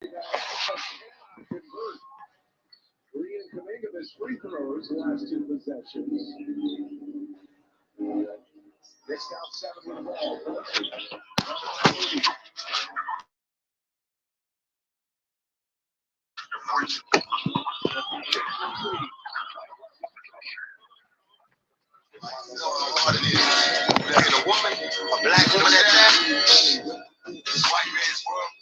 Korean Kaminga missed free throws the last two possessions. Next out seven with the ball. A woman, a black woman at that, white man's world.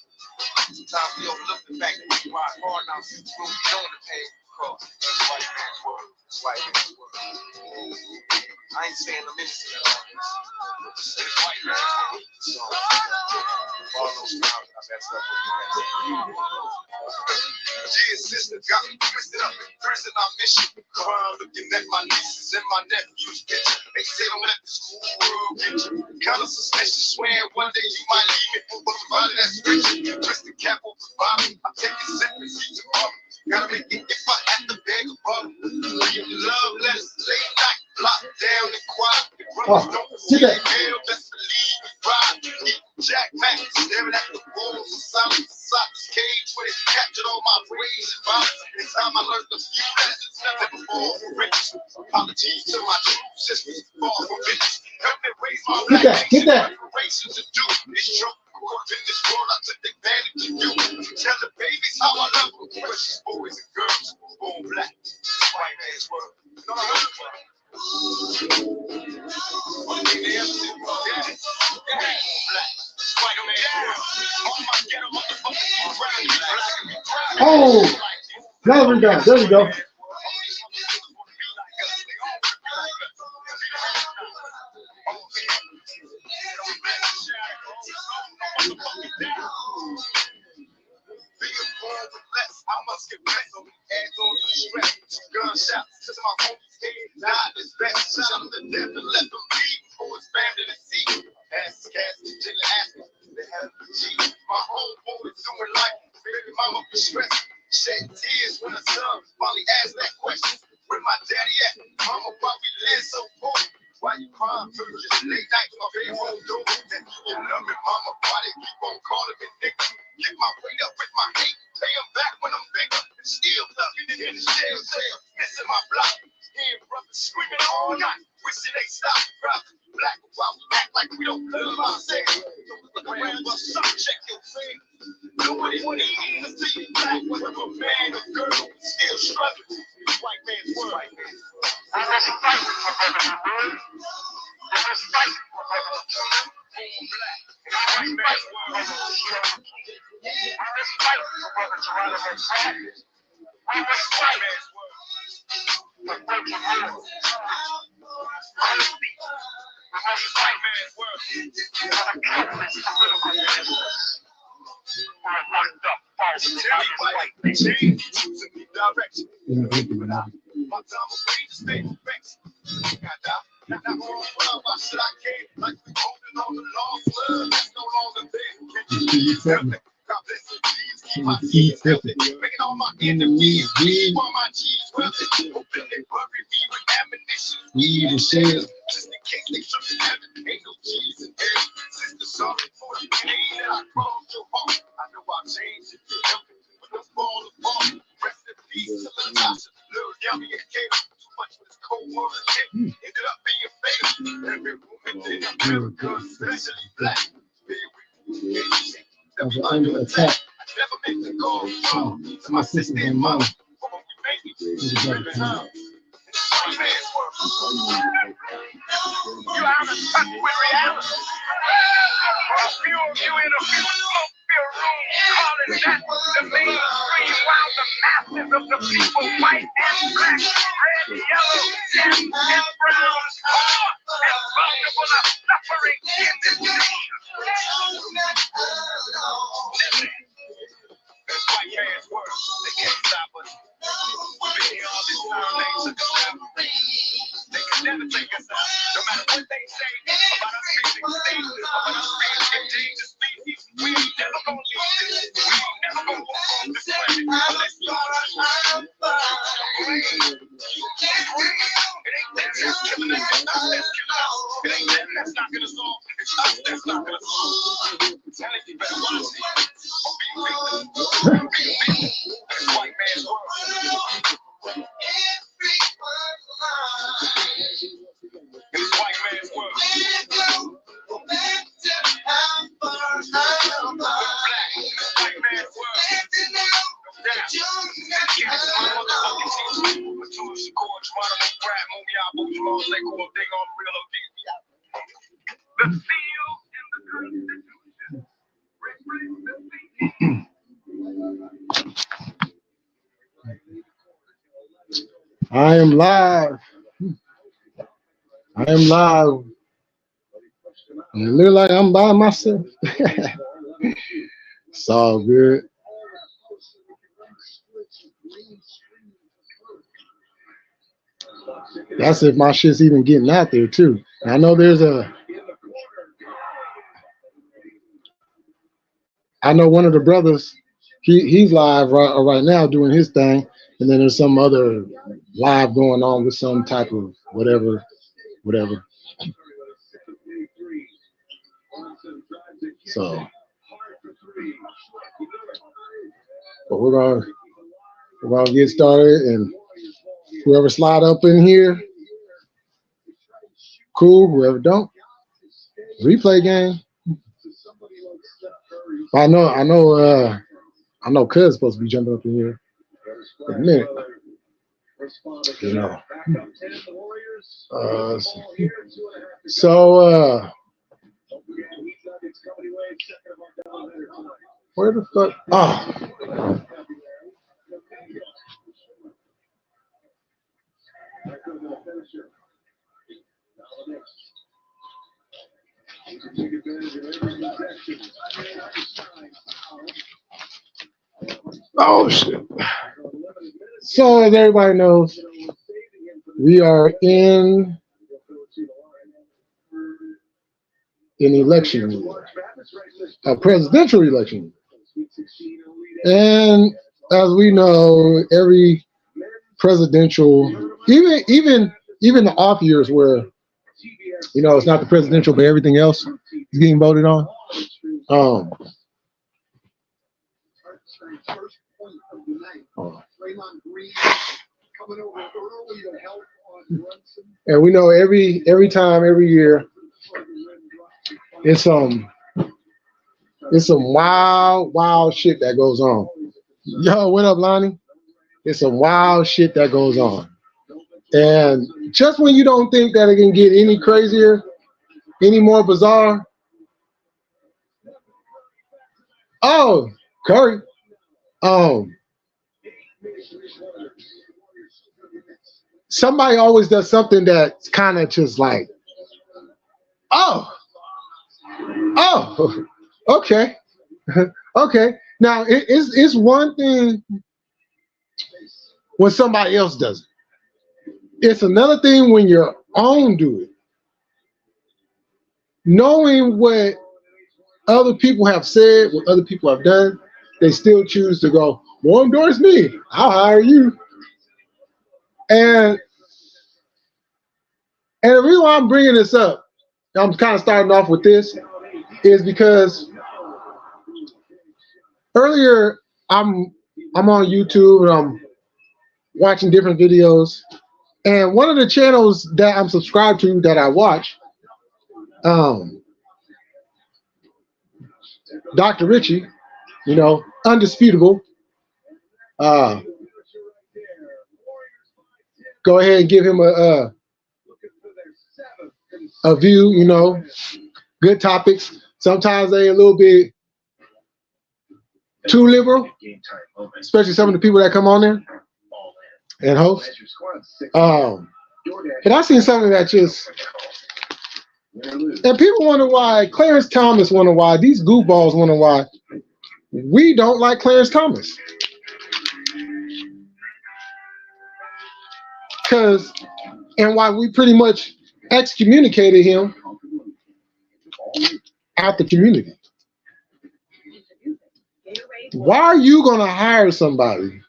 Sometimes we overlook the fact that we ride hard now, when we know the pain because that's white man's world. It's white man's world. I ain't saying I'm innocent at all. It's white man's world. So, all those times I messed up with you. Dear sister, got me twisted up in prison. I miss you. Crying, looking at my nieces and my nephews' picture. They say don't let the school world get you. Kind of suspicious, swearing one day you might leave me. But provided that's rich, you twist the cap over the bottom. I take a sip and see tomorrow. Gotta make it if I have to beg a bottle. Love letters, late night, locked down and quiet. The brothers don't see the hell, best believe we ride. Jack Mack, staring at the walls of silence. Socks cage where they captured all my ways and vibes. It's time I learned the few lessons never fall for riches. Apologies to my true sisters, fall for bitches. Help me raise my black nation. Reparations to do this true. In this world, I took advantage of you. Tell the babies how I love them. Precious boys and girls born black. White man's world. No, I heard it. One thing they ever said, yeah, black. Oh, driving down. There we go. I must get back on add on to the stress. Gunshots to my homies' head, died his best. Shot him to death and left him bleed for his family to see. Ass cast, Jilly Aston, they had a G. My homeboy is doing life, baby mama be stressed. Shed tears when her son finally asked that question. Where my daddy at? Mama, why we live so poor? Why you crying? Just late night on my bedroom door. That you love me, mama. Why they keep on calling me nigga? Get my weight up with my hate. Pay them back when I'm bigger. Still loving in the jail cell. Missing my block. Hearing brothers screaming all night. Wishing they stop. Brother, black while we act like we don't love ourselves. Don't look around, but some check your face. Nobody needs to see you black, whether a man or girl. Still struggling. White man's world. I must fight for brother. I must fight for brother. Black. White man's world. I must fight for brother Geronimo. I must fight for brother Geronimo. Honesty. I must fight man's world. For the countless political ministers. For a locked up false white man. Change choosing me direction. My time away to stay perfection. Not all around, why should I care? Like we holding on the lost love that's no longer there. Can you tell me? God bless you, please keep my seeds healthy. Making all my enemies bleed while my G's wealthy. Hoping they bury me with ammunition. Weed and shell. Just in case they should heaven. Ain't no G's in hell. Sister, sorry for the pain that I caused your heart. I know I've changed if you help me. But don't fall apart. Rest in peace to Latasha, Lil Yummy and Kato. Too much for this cold world shit. Ended up being fatal. Every woman in America, especially black. I was under attack. I never meant to go wrong To my sister and mama. for what we made it. Living out. White man's world. You out of touch with reality. A few of you in a few smoke-filled rooms calling that the mainstream, while the masses of the people, white and black, red, yellow, and brown, poor and vulnerable, are suffering in this nation. That's white man's world. They can't stop us. We've been here all this time. They took us out. They can never take us out. No matter what they say about us being extinct, about us being endangered species, we ain't never gonna leave this. We ain't never gonna walk on this planet unless you It ain't them that's killing us. It's us that's killing us. It ain't them that's knocking us off. It's us that's knocking white man's world. It's white man's world. White man's world. I am live. I am live. And it look like I'm by myself. It's all good. That's if my shit's even getting out there too. I know there's I know one of the brothers, he's live right now doing his thing, and then there's some other live going on with some type of whatever. So, but we're gonna get started, and whoever slide up in here, cool. Whoever don't, replay game. I know. Cuz supposed to be jumping up in here in a minute. You know. Where the fuck? Oh. Oh shit. So as everybody knows, we are in an election year, a presidential election. And as we know, every presidential, even the off years where, you know, it's not the presidential, but everything else is getting voted on. And we know every time, every year, it's some wild shit that goes on. Yo, what up, Lonnie? It's some wild shit that goes on. And just when you don't think that it can get any crazier, any more bizarre. Oh, Curry. Somebody always does something that's kind of just like, oh, okay. Okay. Now, it's one thing when somebody else does it. It's another thing when your own do it. Knowing what other people have said, what other people have done, they still choose to go, well, endorse me. I'll hire you. And the reason why I'm bringing this up, I'm kind of starting off with this, is because earlier I'm on YouTube and I'm watching different videos, and one of the channels that I'm subscribed to that I watch, Dr. Richie, you know, undisputable. Go ahead and give him a view, you know, good topics. Sometimes they a little bit too liberal, especially some of the people that come on there and host. But I seen something that just, and people wonder why, Clarence Thomas wonder why, these goofballs wonder why we don't like Clarence Thomas. And why we pretty much excommunicated him out the community. Why are you going to hire somebody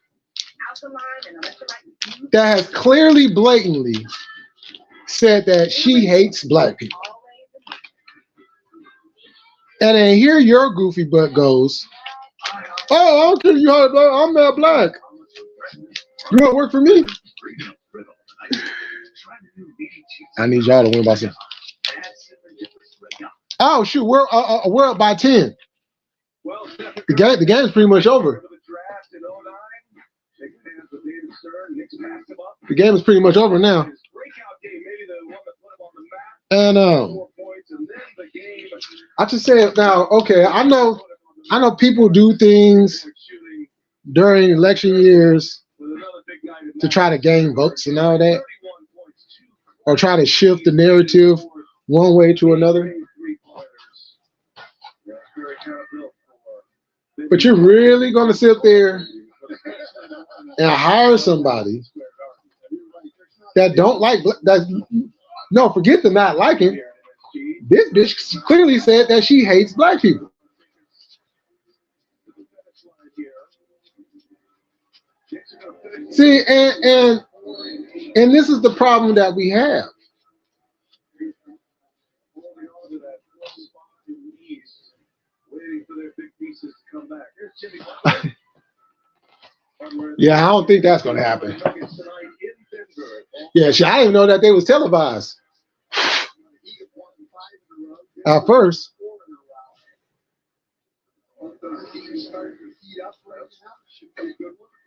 that has clearly, blatantly said that she hates black people? And then here your goofy butt goes Oh, I don't care you heard, bro. I'm Matt Black. You want to work for me? I need y'all to win by some. Oh shoot, we're up by 10. The game's pretty much over. The game is pretty much over now. And I just said now, okay, I know people do things during election years to try to gain votes and all that, or try to shift the narrative one way to another. But you're really gonna sit there and hire somebody that don't like that? No, forget the not liking. This bitch clearly said that she hates black people. See, and this is the problem that we have. Yeah, I don't think that's gonna happen. Yeah, I didn't know that they was televised. At first.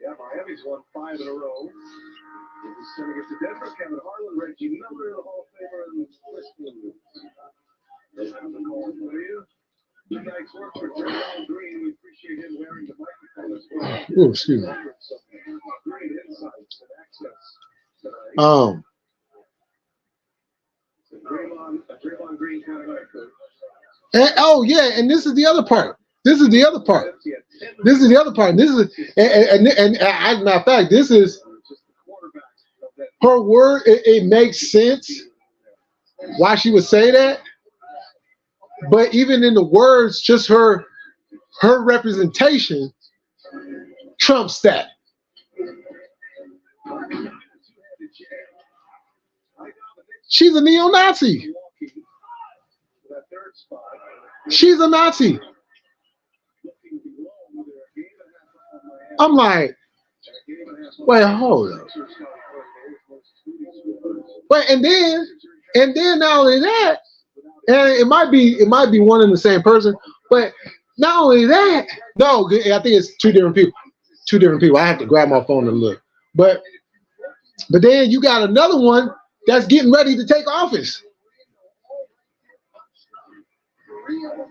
Yeah, Miami's won 5 in a row. It's sending it to Denver. Kevin Harlan, Reggie Miller, the Hall of Famer, and Westwood. They have the call for you. Good night's work for Draymond Green. We appreciate him wearing the microphone as well. Oh, excuse me. Great insights and access tonight. Draymond Green kind of like and, oh yeah, and this is the other part. This is the other part. This is as a matter of fact, this is her word. It makes sense why she would say that. But even in the words, just her representation trumps that. She's a neo-Nazi. She's a Nazi. I'm like, wait, hold up. Wait, and then not only that, and it might be one and the same person, but not only that, no, I think it's two different people. Two different people. I have to grab my phone and look. But then you got another one that's getting ready to take office.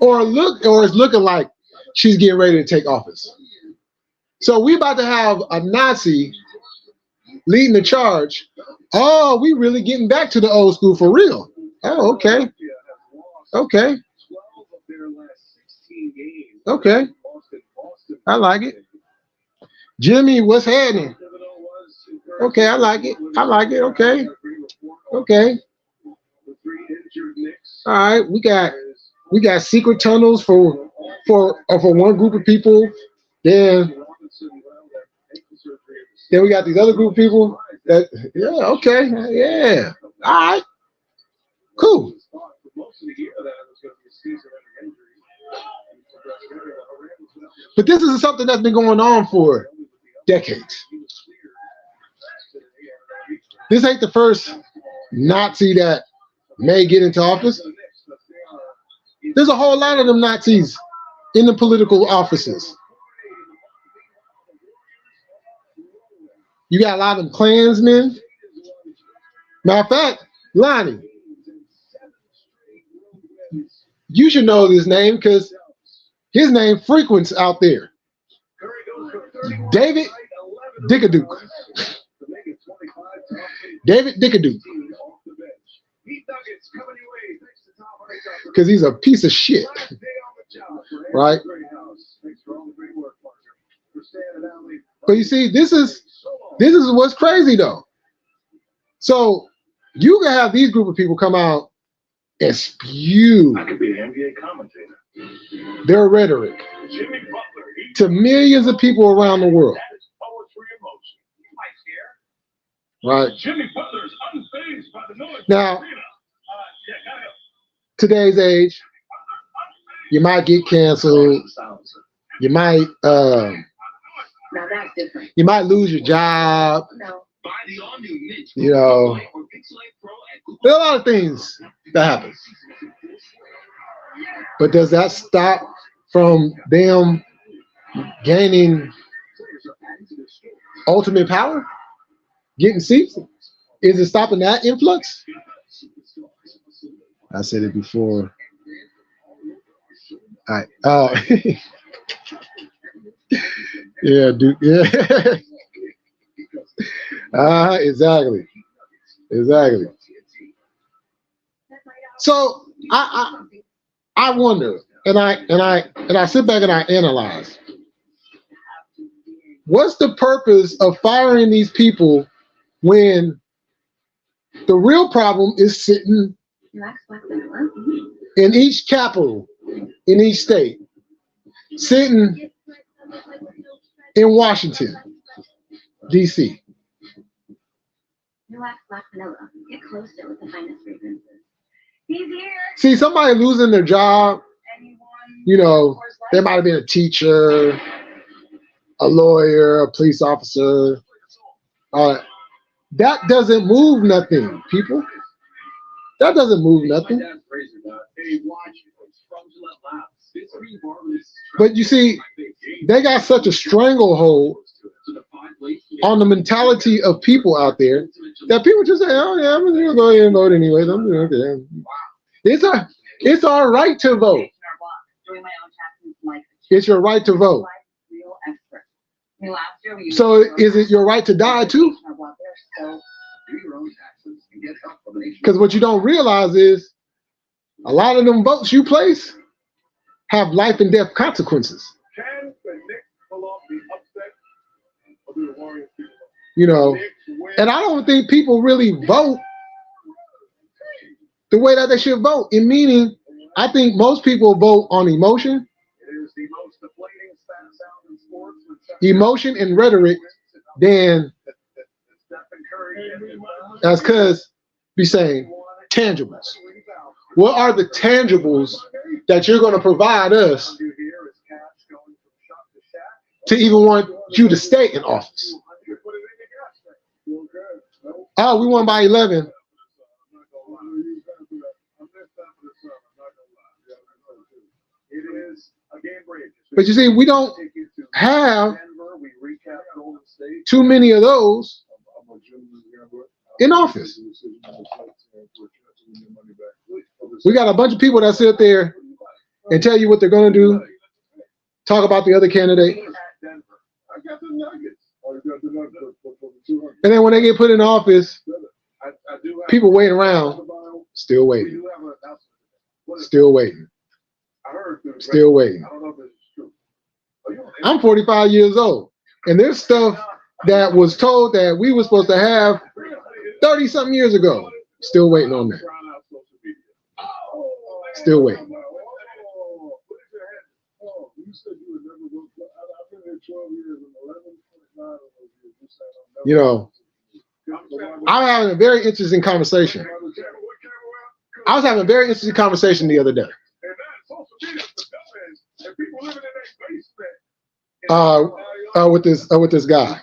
Or it's looking like she's getting ready to take office. So we about to have a Nazi leading the charge. Oh, we really getting back to the old school for real. Oh, okay. Okay. Okay. I like it. Jimmy, what's happening? Okay, I like it. I like it. Okay. Okay. All right, we got secret tunnels for one group of people. Then we got these other group of people that, yeah, okay, yeah, all right, cool. But this is something that's been going on for decades. This ain't the first Nazi that may get into office. There's a whole lot of them Nazis in the political offices. You got a lot of them Klansmen. Matter of fact, Lonnie, you should know this name because his name frequents out there. David Dickaduke. David Dickaduke. Because he's a piece of shit. Right? But you see, this is what's crazy though. So you can have these group of people come out and spew their rhetoric to millions of people around the world. Right? Now, today's age, you might get canceled. You might Now that's different. you might lose your job. No. You know, there are a lot of things that happen. But does that stop from them gaining ultimate power? Getting seats? Is it stopping that influx? I said it before. All right. Yeah, dude. Yeah. Exactly. Exactly. So I wonder, and I sit back and I analyze. What's the purpose of firing these people when the real problem is sitting in each capital, in each state, sitting in Washington, D.C.? Relax, black vanilla. Get closer with the finest fragrances. He's here. See, somebody losing their job, you know, they might have been a teacher, a lawyer, a police officer. That doesn't move nothing, people. That doesn't move nothing. But you see, they got such a stranglehold on the mentality of people out there that people just say, "Oh yeah, I'm gonna go ahead and vote anyway." Okay. It's our right to vote. It's your right to vote. So is it your right to die too? Because what you don't realize is a lot of them votes you place have life and death consequences. Can the Knicks pull off the upset or do the Warriors? You know, and I don't think people really vote the way that they should vote. In meaning, I think most people vote on emotion, It is the most deflating sound in sports. emotion and rhetoric than Stephen Curry as cuz be saying tangibles. What are the tangibles that you're going to provide us here is cash going from shop to shack. to even want you to stay in office? You put it in your gas tank. Feel good. No, Oh, we won by 11. I'm not gonna lie. I'm this time for the sun. I'm not gonna lie. It is a game break. But you see, we don't Take you to have Denver. We recap Golden State. too many of those I'm a gentleman gambler. in office. We got a bunch of people that sit there and tell you what they're going to do, talk about the other candidate, Denver. I got the Nuggets. Oh, you got the Nuggets for the 200. and then when they get put in office, I do have people wait around, still We waiting, do have an announcement. What is still waiting, I heard through the still waiting. I don't know if this is true. Are you on I'm 45 years old, and there's stuff that was told that we were supposed to have 30 something years ago. Still waiting on that. Still waiting. You know, I'm having a very interesting conversation. I was having a very interesting conversation the other day. With this guy.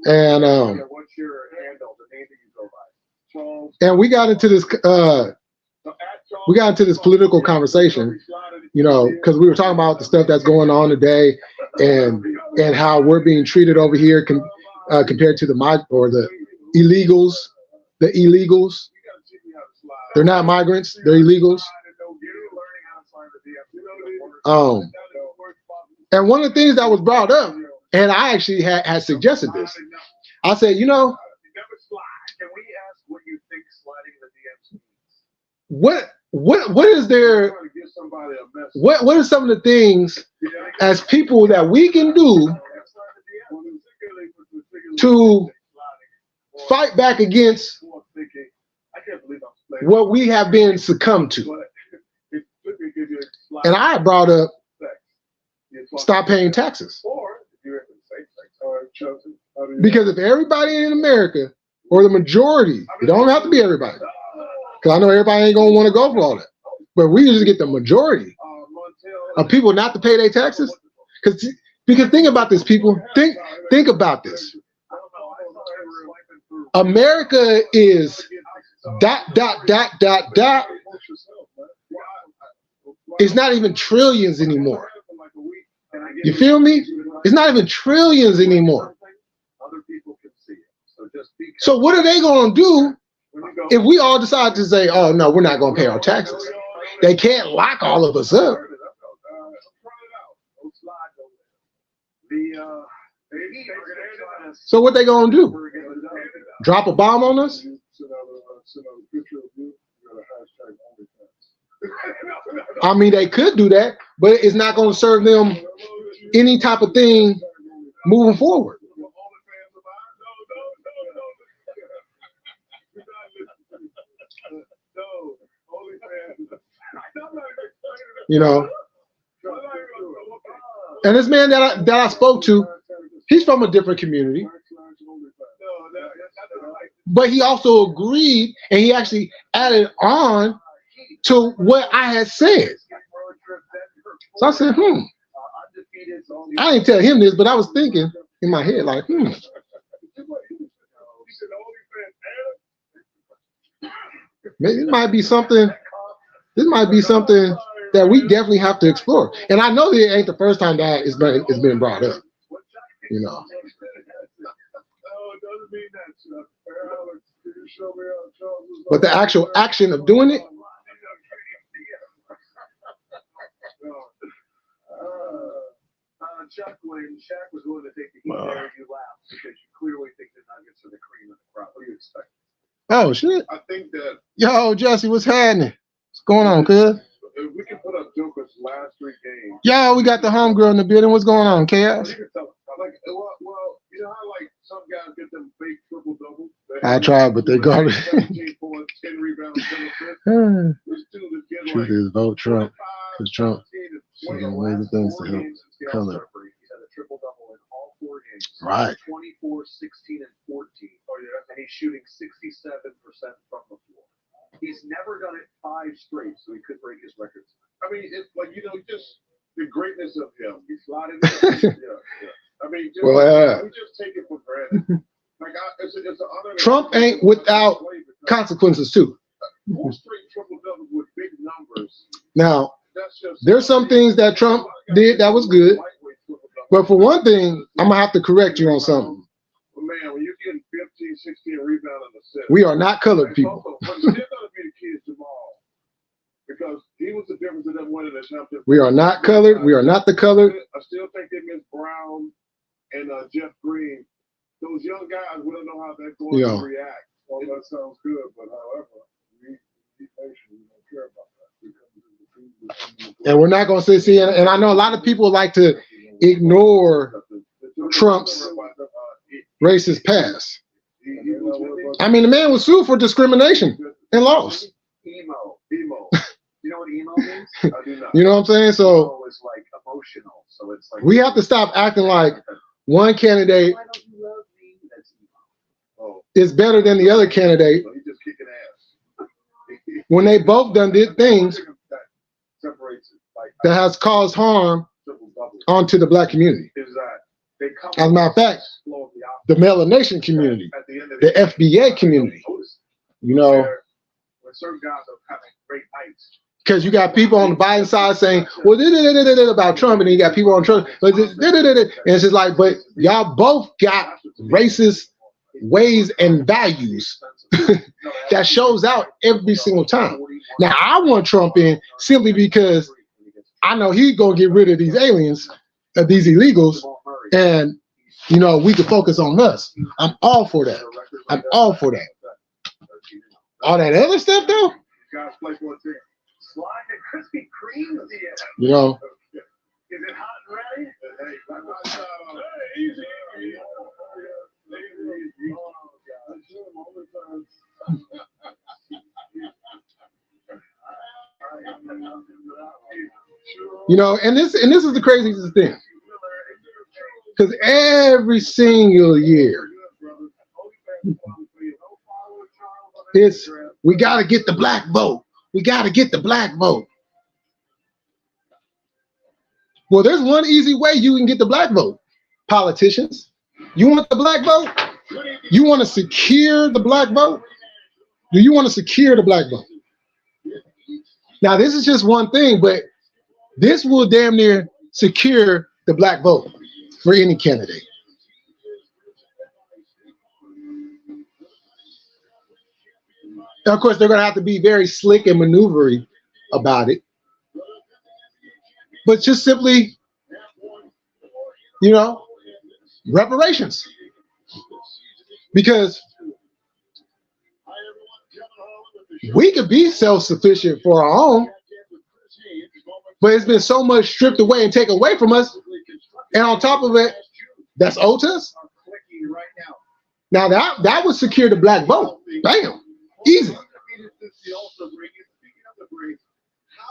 And what's your handle, the name that you go by? Charles. and we got into this political conversation, you know, because we were talking about the stuff that's going on today and how we're being treated over here compared to the illegals. The illegals, they're not migrants, they're illegals. And one of the things that was brought up, and I actually had suggested this. I said, you know, Can we ask what you think sliding the DMs means? what is there? Trying to give somebody a message. What are some of the things as people that we can do to fight back against what we have been succumbed to? And I brought up stop paying taxes. Because if everybody in America, or the majority, it don't have to be everybody, because I know everybody ain't gonna want to go for all that, but we just get the majority Are people not to pay their taxes? Because think about this, people. Think about this. America is ... It's not even trillions anymore. You feel me? It's not even trillions anymore. So what are they going to do if we all decide to say, oh, no, we're not going to pay our taxes? They can't lock all of us up. So what they going to do? Drop a bomb on us? I mean, they could do that, but it's not going to serve them any type of thing moving forward. You know, and this man that I spoke to, he's from a different community, but he also agreed, and he actually added on to what I had said. So I said, I didn't tell him this, but I was thinking in my head, like, maybe it might be something. This might be something that we definitely have to explore. And I know that it ain't the first time that it's been brought up. You know. But the actual action of doing it. Chuck, when Shaq was willing to take the heat there, you laughed because you clearly think the Nuggets are the cream of the crop. What do you expect? Oh shit! I think that Jesse, what's happening? What's going on, cuz? If we can put up Joker's last 3 games. Yo, we got the homegirl in the building. What's going on, Chaos? Well, you know how like some guys get them fake triple doubles. I tried, but they got it. 17 points, 10 rebounds, 10 assists. This dude is getting Truth is, vote Trump, because Trump is doing amazing things to help color. He's had a triple double in all 4 games. Right. 24, 16, and 14. Oh yeah, and he's shooting 67% from the floor. He's never done it 5 straight, so he could break his records. I mean, it's like, you know, just the greatness of him. He's slotted in. Yeah. I mean, just, we just take it for granted. Like, it's an honor. Trump ain't without consequences too. 4 straight triple doubles with big numbers. Now, there's some things that Trump did that was good, but for one thing, I'm gonna have to correct you on something. Man, when you're getting 15, 16 rebounds on the set, we are not colored people. But it's still gonna be the key is Jamal, because he was the difference in them winning the championship. We are not colored. We are not the colored. I still think they miss Brown and Jeff Green. Those young guys, we don't know how they're going to react. Well, that sounds good, but however, we don't care about that. And we're not going to see, and I know a lot of people like to ignore Trump's racist past. I mean, the man was sued for discrimination and lost. Emo. You know what emo means? I do not. You know what I'm saying? So it's like emotional. So it's like we have to stop acting like one candidate is better than the other candidate when they both did things that has caused harm onto the black community. As a matter of fact, the melanation community, the FBA community, you know, because you got people on the Biden side saying, well, about Trump, and then you got people on Trump, and it's just like, but y'all both got racist ways and values that shows out every single time. Now, I want Trump in simply because I know he's going to get rid of these aliens, these illegals, and, you know, we can focus on us. I'm all for that. I'm all for that. All that other stuff, though, you know. Is it hot and ready? Easy. You know, and this is the craziest thing, because every single year it's we got to get the black vote. We got to get the black vote. Well, there's one easy way you can get the black vote. Politicians, you want the black vote? You want to secure the black vote? Do you want to secure the black vote? Now, this is just one thing, but this will damn near secure the black vote for any candidate. Now, of course, they're going to have to be very slick and maneuvery about it. But just simply, you know, reparations. Because we could be self-sufficient for our own, but it's been so much stripped away and taken away from us. And on top of it, that's owed to us. Now that would secure the black vote. Bam. Easy.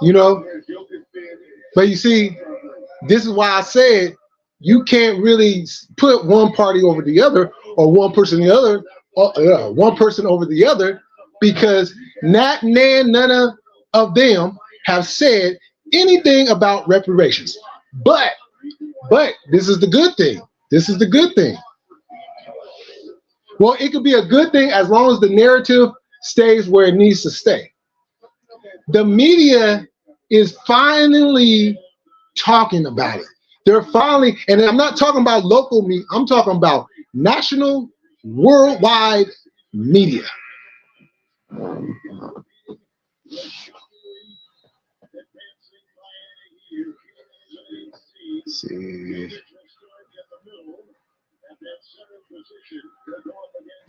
You know, but you see, this is why I said you can't really put one party over the other or one person the other, one person over the other, because none of them have said anything about reparations. But this is the good thing. This is the good thing. Well, it could be a good thing as long as the narrative stays where it needs to stay. The media is finally talking about it. They're finally, and I'm not talking about local media, I'm talking about national, worldwide media. Let's see.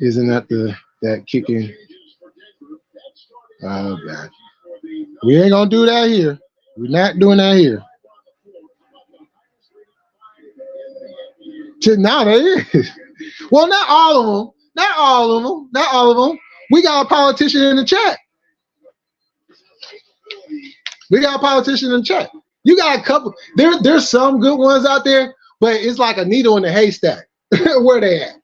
Isn't that that kicking? Oh God. We ain't gonna do that here. We're not doing that here. Now there is. Well, not all of them. Not all of them. Not all of them. We got a politician in the chat. We got a politician in the chat. You got a couple. There's some good ones out there, but it's like a needle in a haystack. Where they at?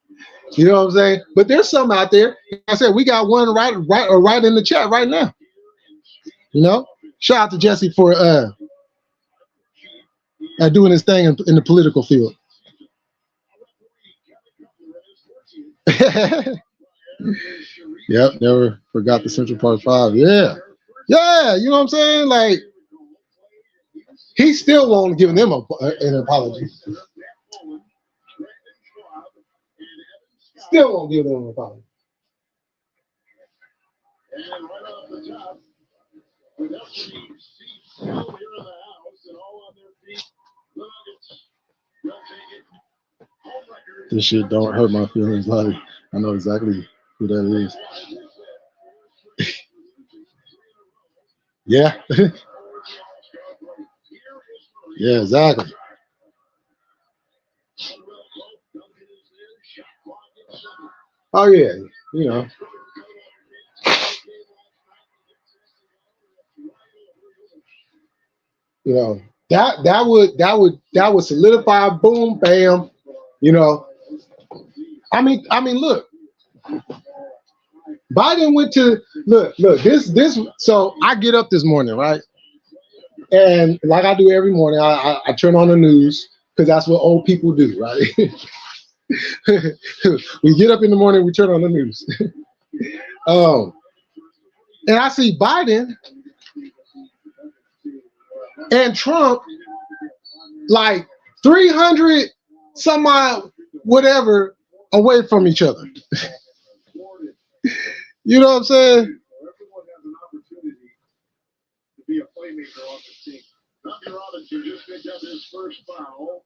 You know what I'm saying? But there's some out there. Like I said, we got one right in the chat right now. You know, shout out to Jesse for doing his thing in the political field. Yep, never forgot the Central Park 5. Yeah, you know what I'm saying? Like, he still won't give them an apology. Still won't give them an apology. This shit don't hurt my feelings. Like, I know exactly who that is. Yeah. Yeah, exactly. Oh yeah, you know. You know, that would solidify, boom, bam, you know. I mean, look. Biden went to look, this so I get up this morning, right? And like I do every morning, I turn on the news because that's what old people do, right? We get up in the morning, we turn on the news. And I see Biden and Trump like 300 some odd whatever away from each other. You know what I'm saying? Everyone has an opportunity to be a playmaker on the team. Tommy Robinson just picked up his first foul.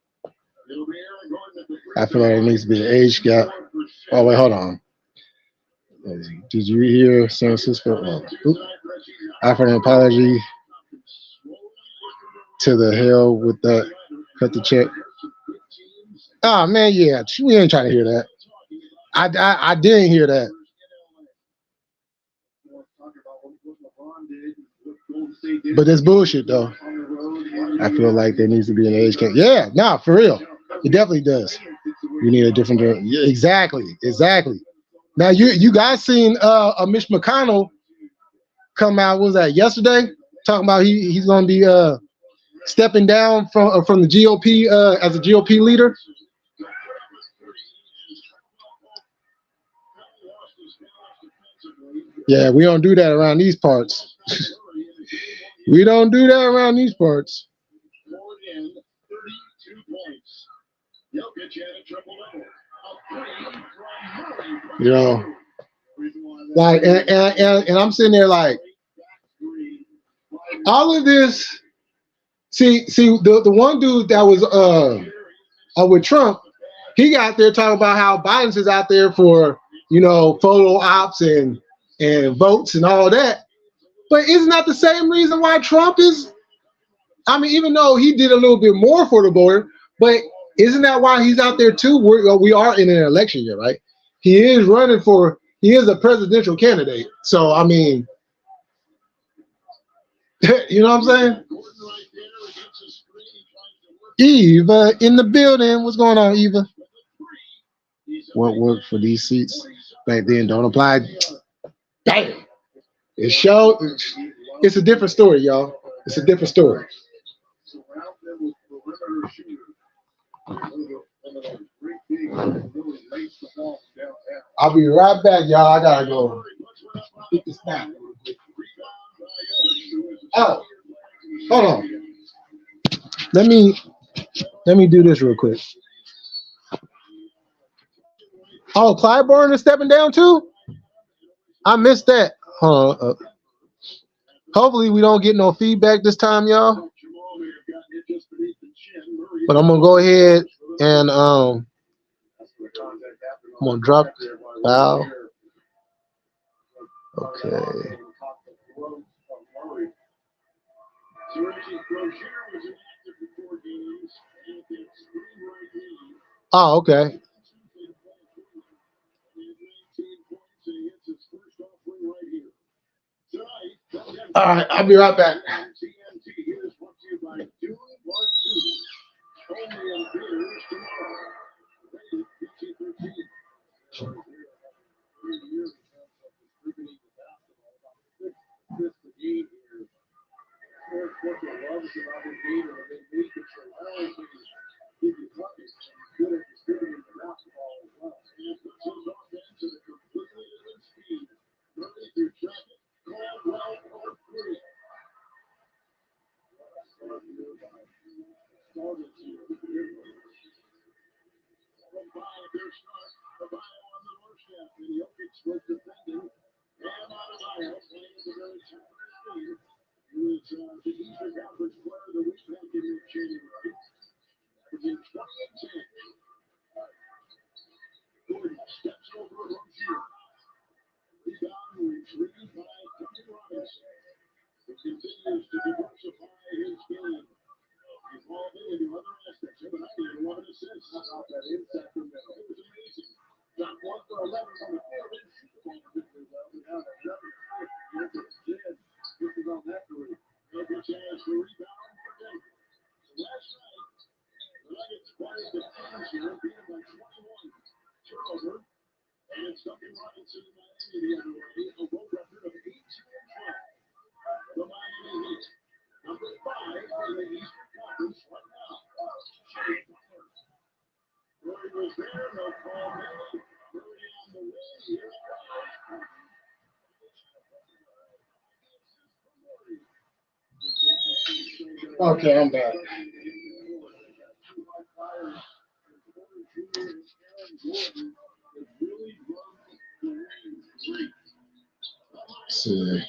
It'll be Aaron Gordon at the free I feel like it needs to be an age gap. Oh wait, hold on. Did you hear San Francisco? I offer an apology to the hell with that. Cut the check. Oh man, yeah, we ain't trying to hear that. I didn't hear that. But that's bullshit though. I feel like there needs to be an age cap. Yeah, nah, for real. It definitely does. We need a different yeah, exactly. Now you guys seen Mitch McConnell come out, what was that, yesterday? Talking about he's gonna be stepping down from the GOP as a GOP leader. Yeah, we don't do that around these parts. We don't do that around these parts. You know, like, and I'm sitting there like, all of this. See, the one dude that was with Trump, he got there talking about how Biden's is out there for, you know, photo ops and votes and all that. But isn't that the same reason why Trump is? I mean, even though he did a little bit more for the border, but isn't that why he's out there too? We are in an election year, right? He is running for. He is a presidential candidate. So I mean, you know what I'm saying? Eva in the building. What's going on, Eva? What worked for these seats back then don't apply. Damn. It's a different story, y'all. It's a different story. I'll be right back, y'all. I gotta go get this back. Oh, hold on. Let me do this real quick. Oh, Clyburn is stepping down too? I missed that. Hold on. Hopefully we don't get no feedback this time, y'all. But I'm gonna go ahead and I'm gonna drop file. Okay. Oh, okay. All right, I'll be right back. Okay, I'm back. Let's see.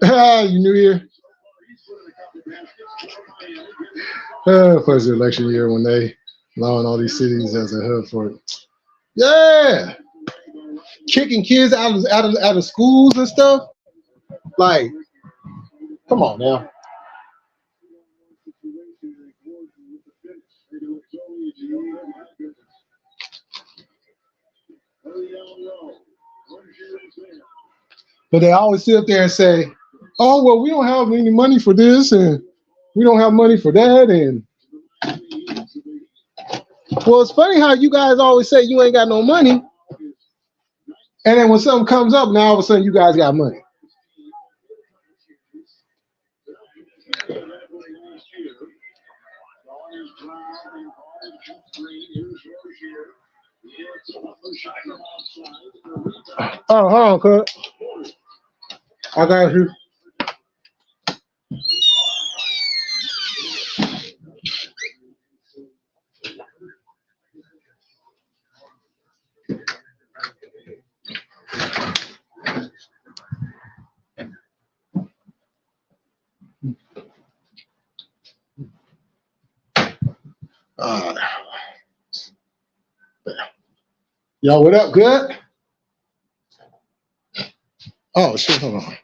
You new here? First election year when they allowing all these cities as a hub for it. Yeah, kicking kids out of schools and stuff. Like, come on now. But they always sit up there and say, "Oh well, we don't have any money for this, and we don't have money for that." And well, it's funny how you guys always say you ain't got no money, and then when something comes up, now all of a sudden you guys got money. Oh, hold on, Kurt. I got you. Yo, what up? Good? Oh, shit, hold on.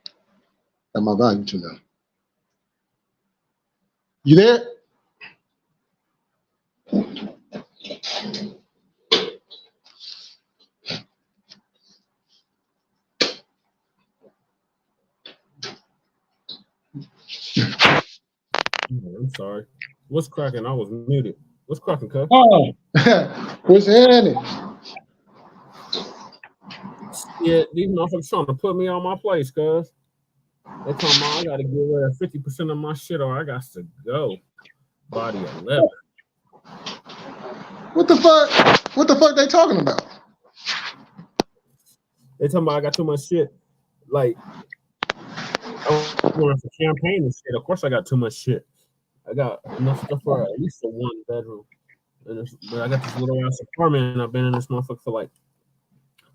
Got my volume too low. You there? I'm sorry. What's cracking? I was muted. What's cracking, cuz? Oh, what's happening? Yeah, these motherfuckers trying to put me on my place, cuz. They talking about I gotta get rid of 50% of my shit or I got to go. Body 11. What the fuck? What the fuck they talking about? They talking about I got too much shit. Like, I'm going for champagne and shit. Of course I got too much shit. I got enough stuff for at least a 1 bedroom. But I got this little ass apartment and I've been in this motherfucker for like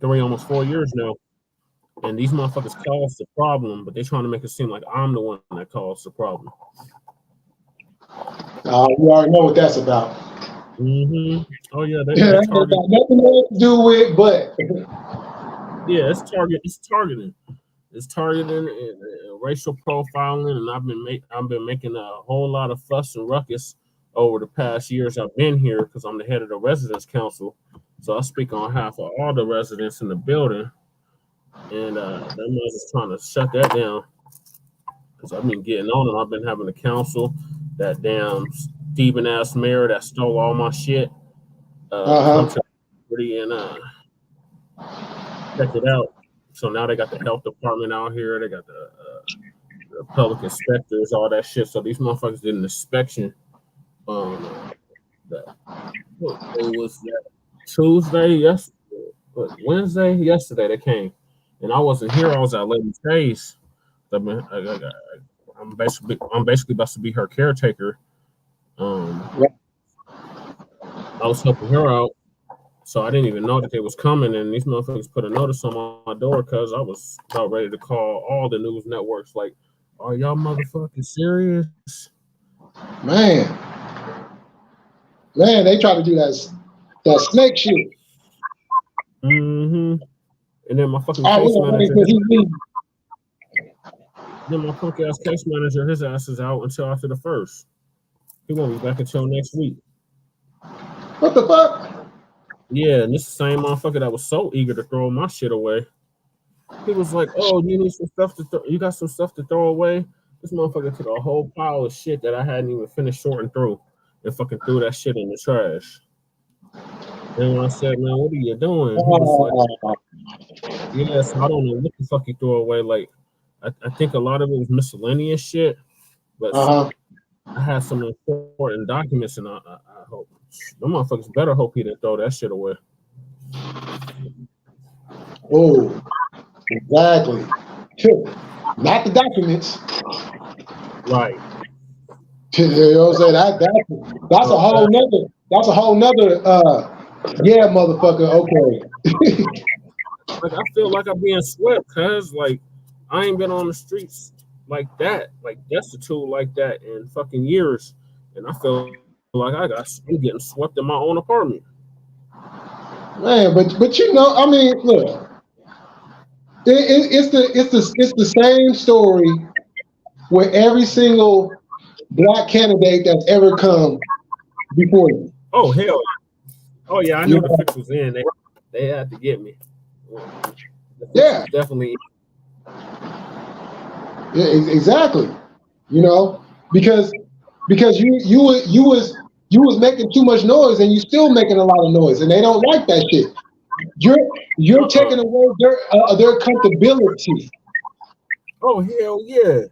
3, almost 4 years now. And these motherfuckers caused the problem, but they trying to make it seem like I'm the one that caused the problem. You already know what that's about. Mm-hmm. Oh yeah, they That ain't got nothing else to do with, but yeah, it's targeting. It's targeting and racial profiling, and I've been making a whole lot of fuss and ruckus over the past years I've been here because I'm the head of the residence council. So I speak on behalf of all the residents in the building, and them is trying to shut that down because I've been getting on them. I've been having a council, that damn Stephen ass mayor that stole all my shit. Come to the and check it out. So now they got the health department out here. They got the public inspectors, all that shit. So these motherfuckers did an inspection on it was Tuesday, Wednesday, yesterday they came, and I wasn't here. I was at Lady Chase. I'm basically about to be her caretaker. I was helping her out. So I didn't even know that they was coming, and these motherfuckers put a notice on my door because I was about ready to call all the news networks. Like, are y'all motherfucking serious? Man, they try to do that snake shit. Mm-hmm. And then my fucking case manager. Then my punk ass case manager, his ass is out until after the 1st. He won't be back until next week. What the fuck? Yeah, and this is the same motherfucker that was so eager to throw my shit away. He was like, "Oh, you need some stuff to throw? You got some stuff to throw away?" This motherfucker took a whole pile of shit that I hadn't even finished sorting through and fucking threw that shit in the trash. And when I said, "Man, what are you doing?" He was like, "Yeah, so I don't know what the fuck he threw away. Like, I think a lot of it was miscellaneous shit, but I had some important documents, and I hope the motherfuckers better hope he didn't throw that shit away." Oh, exactly. Not the documents. Right. You know what I'm saying? That's a whole nother yeah, motherfucker, okay. Like, I feel like I'm being swept, cuz like I ain't been on the streets like that, like destitute like that in fucking years. And I feel like I'm getting swept in my own apartment. Man, but you know, I mean, look, it's the same story with every single black candidate that's ever come before you. Oh hell. Oh yeah, I knew the fix was in. They had to get me. Yeah, definitely. Yeah, exactly. You know, because you was making too much noise and you still making a lot of noise, and they don't like that shit. You're taking away their comfortability. Oh hell yeah!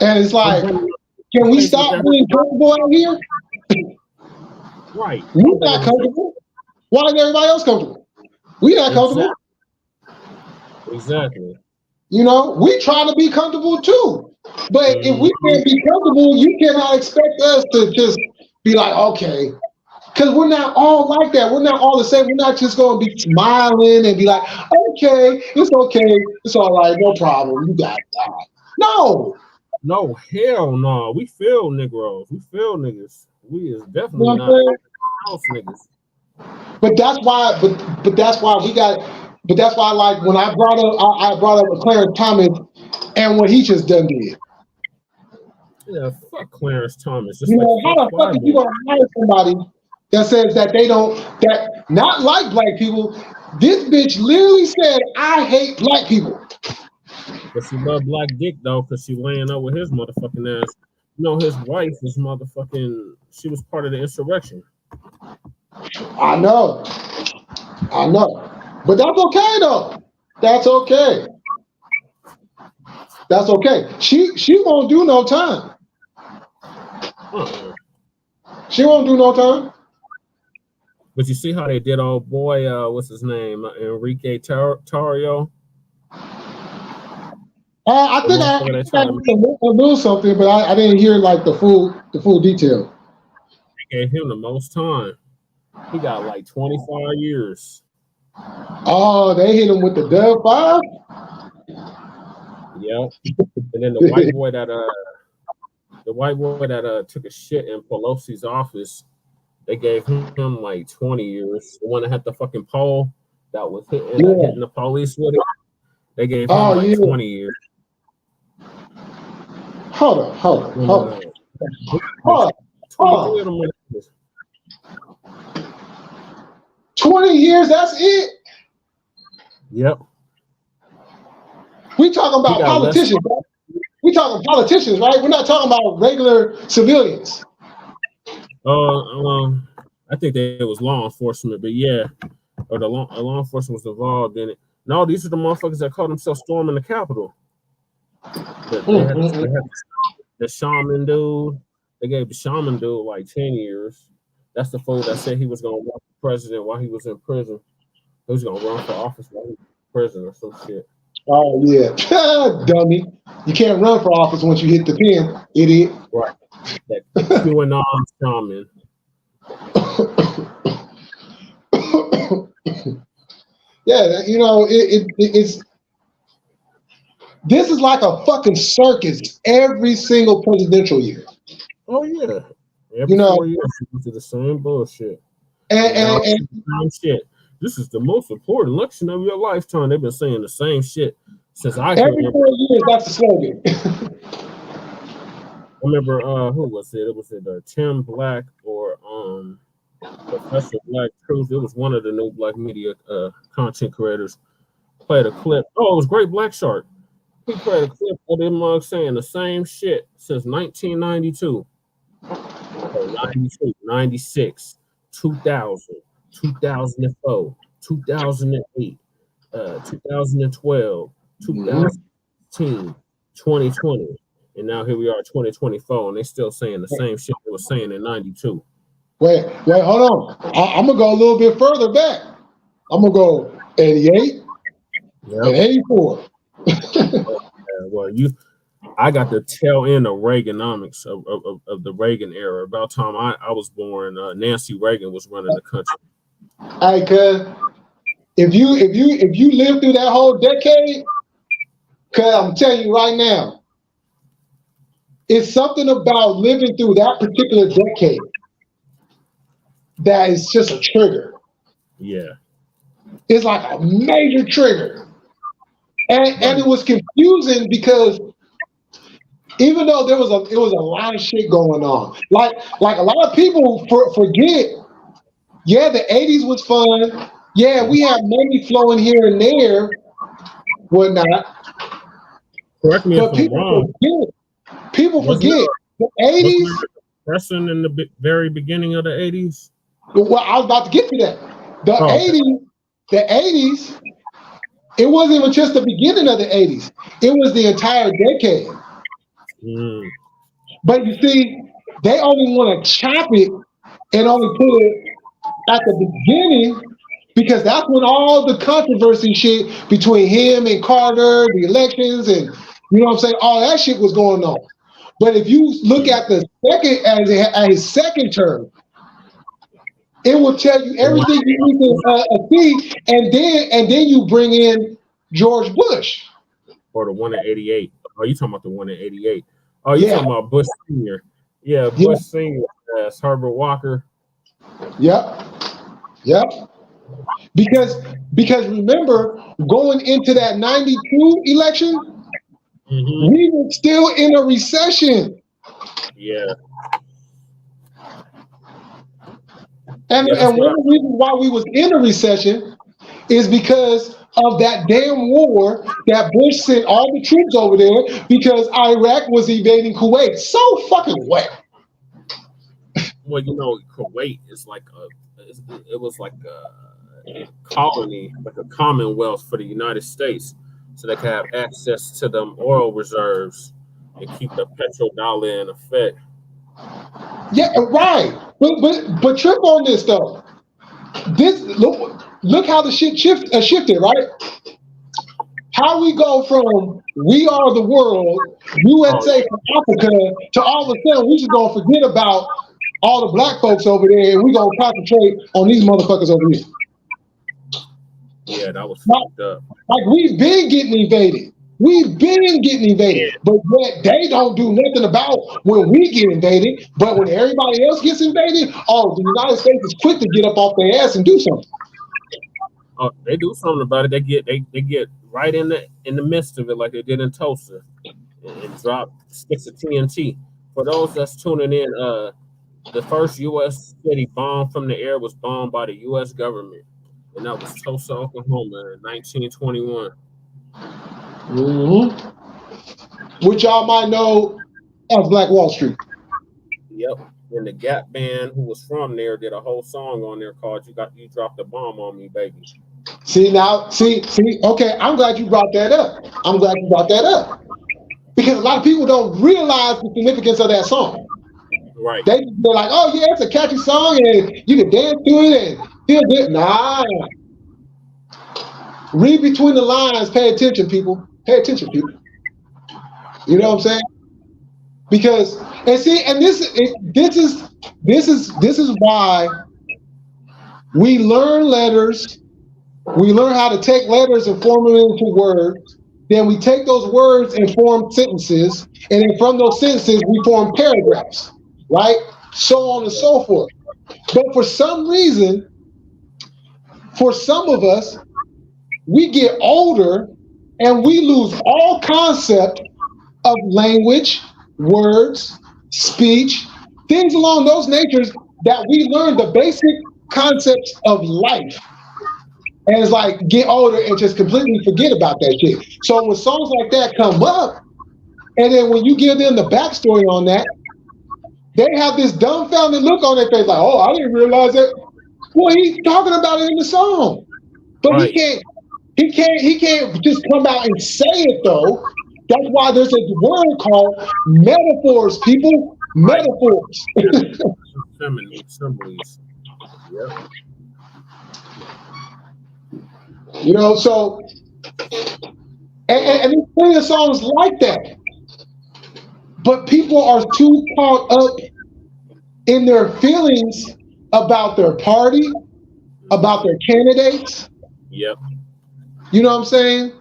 And it's like, can we stop being comfortable out here? Right. We're not comfortable. Why is everybody else comfortable? We're not comfortable. Exactly. You know, we try to be comfortable too. But if we can't be comfortable, you cannot expect us to just be like, okay. Because we're not all like that. We're not all the same. We're not just going to be smiling and be like, okay, it's okay. It's all right. No problem. You got it. No. No, hell no. We feel Negroes. We feel niggas. We is definitely You know not what I'm saying? house niggas. But that's why. But that's why we got. But that's why, like when I brought up Clarence Thomas and what he just done did. Yeah, fuck Clarence Thomas. Just You like know, how the fuck are you gonna hire somebody that says that they don't that not like black people? This bitch literally said, "I hate black people." But she love black dick though, cause she laying up with his motherfucking ass. You know, his wife is motherfucking. She was part of the insurrection. I know, but that's okay though. That's okay. That's okay. She won't do no time. She won't do no time. But you see how they did old boy, what's his name? Enrique Tarrio. I think I knew something, but I didn't hear like the full detail. They gave him the most time. He got like 25 years. Oh, they hit him with the Dub 5? Yep. And then the white boy that took a shit in Pelosi's office, they gave him like 20 years. The one that had the fucking pole that was hitting the police with it, they gave him 20 years. Hold on. 20 years, that's it? Yep. We talking about politicians, right? We talking politicians, right? We're not talking about regular civilians. I think that it was law enforcement, but yeah, or the law enforcement was involved in it. No, these are the motherfuckers that called themselves storming the Capitol. They had the shaman dude. They gave the shaman dude like 10 years. That's the fool that said he was gonna run for president while he was in prison. He was gonna run for office while he was in prison or some shit. Oh yeah, dummy! You can't run for office once you hit the pen, idiot. Right. That QAnon shaman. Yeah, you know it's. This is like a fucking circus every single presidential year. Oh yeah. Every 4 years you do the same bullshit. And same shit. This is the most important election of your lifetime. They've been saying the same shit since I every 4 years. That's the slogan. I remember who was it? Was it Tim Black or Professor Black Truth? It was one of the new black media content creators. Played a clip. Oh, it was Great Black Shark. He played a clip of them saying the same shit since 1992. 92, 96, 2000, 2004, 2008, 2012, 2016, 2020, and now here we are, 2024, and they still saying the same shit they were saying in 92. Wait, hold on. I'm gonna go a little bit further back. I'm gonna go 88 and 84. Well, I got the tail end of Reaganomics of the Reagan era. About time I was born, Nancy Reagan was running the country. Hey, cuz if you live through that whole decade, cuz I'm telling you right now, it's something about living through that particular decade that is just a trigger. Yeah. It's like a major trigger. And it was confusing because even though it was a lot of shit going on, like a lot of people forget. Yeah, the 80s was fun. Yeah, we had money flowing here and there, whatnot. Correct me if I'm wrong. People forget the 80s. Depression in the very beginning of the 80s. Well, I was about to get to that. The 80s. It wasn't even just the beginning of the 80s. It was the entire decade. But you see, they only want to chop it and only put it at the beginning because that's when all the controversy shit between him and Carter, the elections, and you know what I'm saying, all that shit was going on. But if you look at the second at his second term, it will tell you everything you need to see, and then you bring in George Bush. Or the one in 88. Oh, you talking about the one in 88? Oh, you talking about Bush Senior? Yeah, Bush Senior. That's Herbert Walker. Yep. Because remember, going into that 92 election, we were still in a recession. Yeah. And one of the reasons why we was in a recession is because of that damn war that Bush sent all the troops over there because Iraq was invading Kuwait. So fucking wet. Well, you know, Kuwait is like it was like a colony, like a commonwealth for the United States, so they could have access to them oil reserves and keep the petrodollar in effect. Yeah, right. But trip on this though. This look how the shit shifted, right? How we go from we are the world, USA from Africa, to all of a sudden we just gonna forget about all the black folks over there and we gonna concentrate on these motherfuckers over here. Yeah, that was fucked up. Like we've been getting invaded. But what they don't do nothing about when we get invaded, but when everybody else gets invaded, the United States is quick to get up off their ass and do something. Oh, they do something about it. They get right in the midst of it, like they did in Tulsa, and drop sticks of TNT. For those that's tuning in, the first U.S. city bombed from the air was bombed by the U.S. government, and that was Tulsa, Oklahoma, in 1921. Which y'all might know as Black Wall Street. Yep. And the Gap Band, who was from there, did a whole song on there called "You Dropped a Bomb on Me, Baby." See. Okay, I'm glad you brought that up. Because a lot of people don't realize the significance of that song. Right. They're like, oh yeah, it's a catchy song and you can dance to it and feel good. Nah. Read between the lines. Pay attention, people. You know what I'm saying? Because this is why we learn letters. We learn how to take letters and form them into words. Then we take those words and form sentences, and then from those sentences we form paragraphs, right? So on and so forth. But for some reason, for some of us, we get older and we lose all concept of language, words, speech, things along those natures that we learned the basic concepts of life. And it's like get older and just completely forget about that shit. So when songs like that come up, and then when you give them the backstory on that, they have this dumbfounded look on their face, like, "Oh, I didn't realize that." Well, he's talking about it in the song, but right. He can't just come out and say it though. That's why there's a word called metaphors, people. Right. Metaphors. Feminine symbols. Yeah. You know, so and there's plenty of songs like that. But people are too caught up in their feelings about their party, about their candidates. Yep. You know what I'm saying?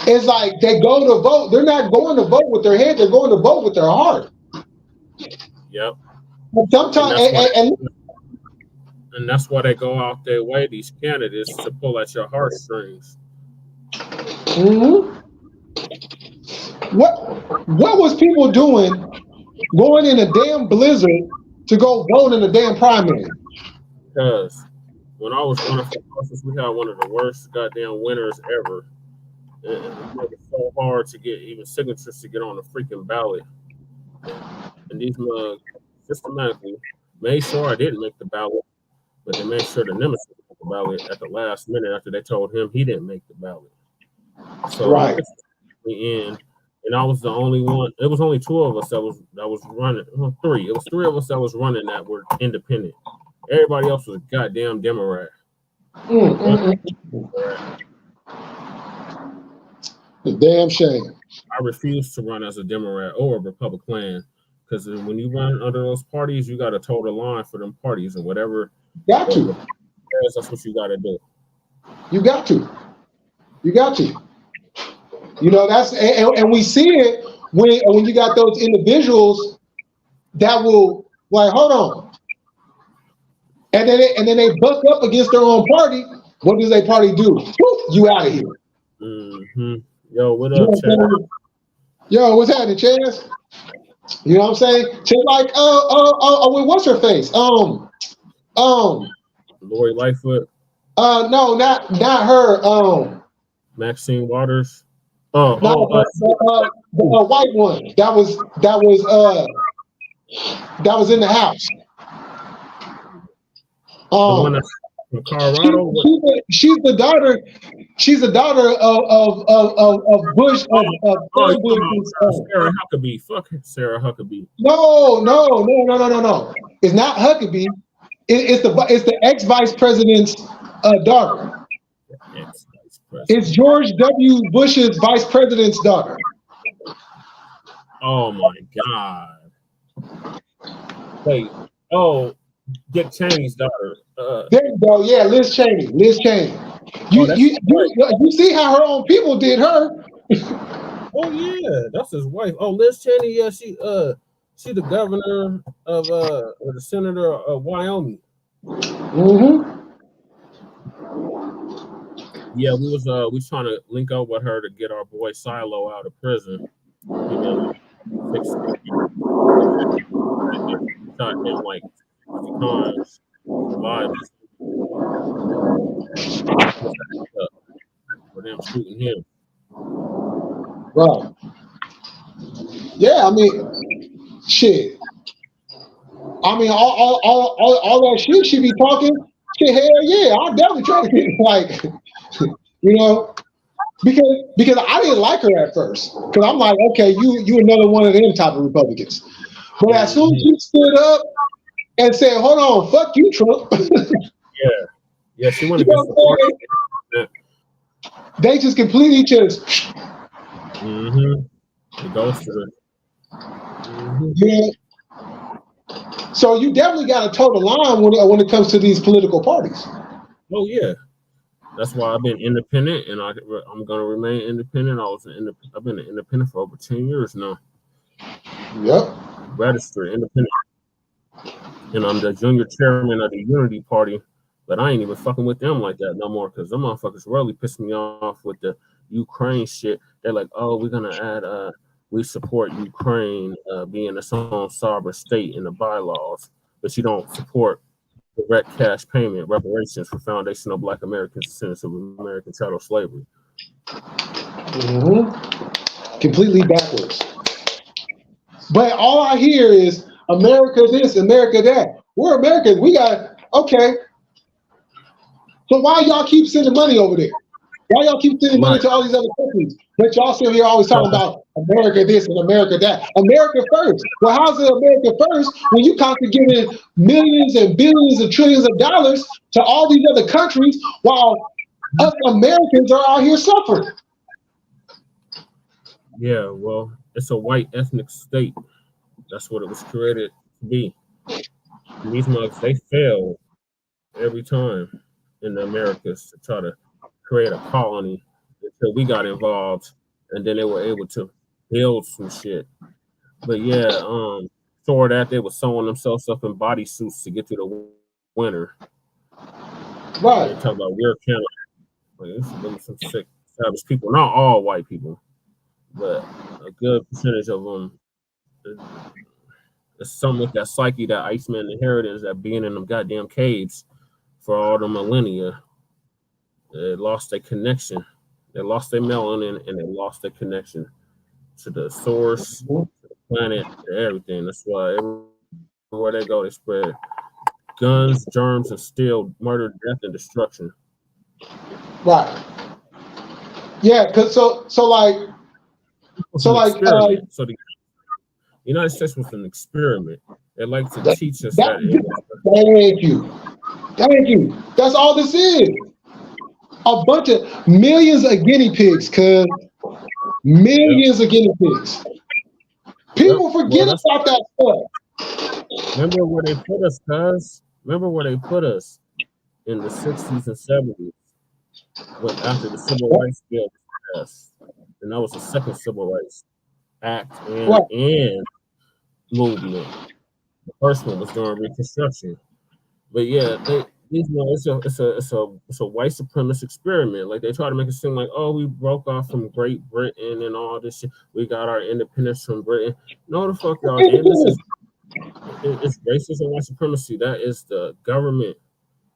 It's like they go to vote. They're not going to vote with their head. They're going to vote with their heart. Yep. But sometimes, and that's why they go out their way, these candidates, to pull at your heartstrings. Mm-hmm. What was people doing going in a damn blizzard to go vote in a damn primary? Because when I was running for office, we had one of the worst goddamn winters ever. It made it so hard to get even signatures to get on the freaking ballot. And these mugs systematically made sure I didn't make the ballot, but they made sure the nemesis made the ballot at the last minute after they told him he didn't make the ballot. So right. in, and I was the only one. It was only two of us that was running. Well, three. It was three of us that was running that were independent. Everybody else was a goddamn Democrat. The damn shame. I refuse to run as a Democrat or a Republican because when you run under those parties, you got to toe the line for them parties and whatever. Got to. That's what you got to do. You got to. You got to. You know, that's and we see it when you got those individuals that will like, hold on. And then they buck up against their own party. What does their party do? You out of here. Mm-hmm. Yo, what up, Chad? Yo, what's happening, Chaz? You know what I'm saying? Just like what's her face? Lori Lightfoot. No, not her. Maxine Waters. The white one. That was in the House. The one that's from Colorado. She's the daughter. She's the daughter of Bush. Sarah Huckabee. Fuck Sarah Huckabee. No. It's not Huckabee. It's the ex-vice president's daughter. It's George W. Bush's vice president's daughter. Oh my God. Wait. Oh, Dick Cheney's daughter. There you go. Yeah, Liz Cheney. You see how her own people did her. Oh yeah, that's his wife. Oh, Liz Cheney. Yeah, she the governor of or the senator of Wyoming. Mm-hmm. Yeah, we was trying to link up with her to get our boy Silo out of prison. You know, shot him like 50 times. Live. For them shooting him. Right. Yeah, I mean, shit. I mean, all that shit she be talking. Shit, hell yeah, I'll definitely try to get like, you know, because I didn't like her at first. Because I'm like, okay, you another one of them type of Republicans. But as soon as she stood up and said, hold on, fuck you, Trump. Yeah, she wanted to support. They just completely just. It goes to it. Yeah. So you definitely got to toe the line when it comes to these political parties. Oh yeah, that's why I've been independent, and I'm gonna remain independent. I've been an independent for over 10 years now. Yep. Registered independent, and I'm the junior chairman of the Unity Party. But I ain't even fucking with them like that no more because them motherfuckers really pissed me off with the Ukraine shit. They're like, oh, we're gonna add we support Ukraine being its own sovereign state in the bylaws, but you don't support direct cash payment reparations for foundational Black American descendants of American chattel slavery. Mm-hmm. Completely backwards. But all I hear is America this, America that. We're Americans. We got, okay. So why y'all keep sending money over there? Why y'all keep sending money to all these other countries? But y'all still here always talking about America this and America that. America first. Well, how's it America first when you constantly giving millions and billions and trillions of dollars to all these other countries while us Americans are out here suffering? Yeah, well, it's a white ethnic state. That's what it was created to be. And these mugs, they fail every time in the Americas to try to create a colony until we got involved, and then they were able to build some shit. But yeah, before that they were sewing themselves up in bodysuits to get through the winter. Right. They talk about weird Canada. Like, some sick savage people. Not all white people, but a good percentage of them. It's something with that psyche, that Iceman inheritance, that being in them goddamn caves for all the millennia. They lost their connection. They lost their melanin, and they lost their connection to the source, to the planet, to everything. That's why everywhere they go, they spread guns, germs, and steel, murder, death, and destruction. Right. Yeah, because so like So like, experiment. So the United States was an experiment. They like to teach us that. Thank you. That's all this is. A bunch of millions of guinea pigs, cuz millions of guinea pigs. People forget about that stuff. Remember where they put us, cuz? Remember where they put us in the 60s and 70s when after the Civil Rights Bill was passed. And that was the second Civil Rights Act and movement. The first one was during Reconstruction. But yeah, it's a white supremacist experiment. Like they try to make it seem like, oh, we broke off from Great Britain and all this shit. We got our independence from Britain. No, the fuck y'all did. It's racism and white supremacy. That is the government.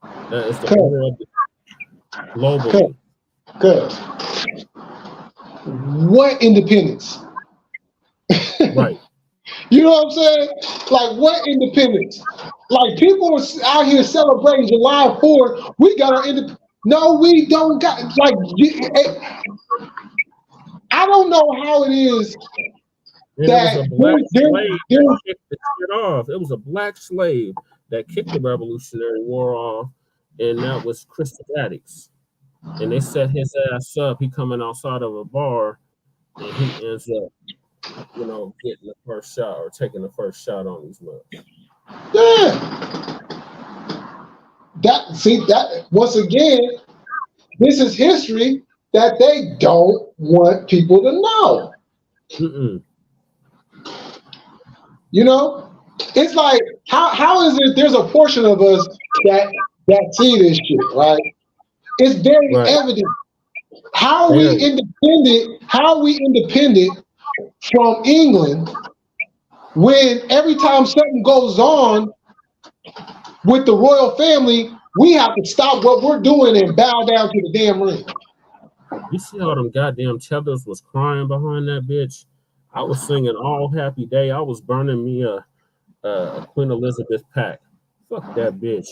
That is the owner of the globally. Good. What independence? Right. You know what I'm saying? Like, what independence? Like, people are out here celebrating July 4th. We got our independence. No, we don't got, like, I don't know how it is that it was a black slave that kicked the shit off. It was a black slave that kicked the Revolutionary War off, and that was Christian addicts. And they set his ass up. He coming outside of a bar, and he ends up, getting the first shot or taking the first shot on these mugs. Yeah. That once again, this is history that they don't want people to know. Mm-mm. You know, it's like how is it? There's a portion of us that see this shit, right? It's very evident. How are we independent? How are we independent from England when every time something goes on with the royal family, we have to stop what we're doing and bow down to the damn ring? You see how them goddamn tethers was crying behind that bitch? I was singing All Happy Day. I was burning me a Queen Elizabeth pack. Fuck that bitch.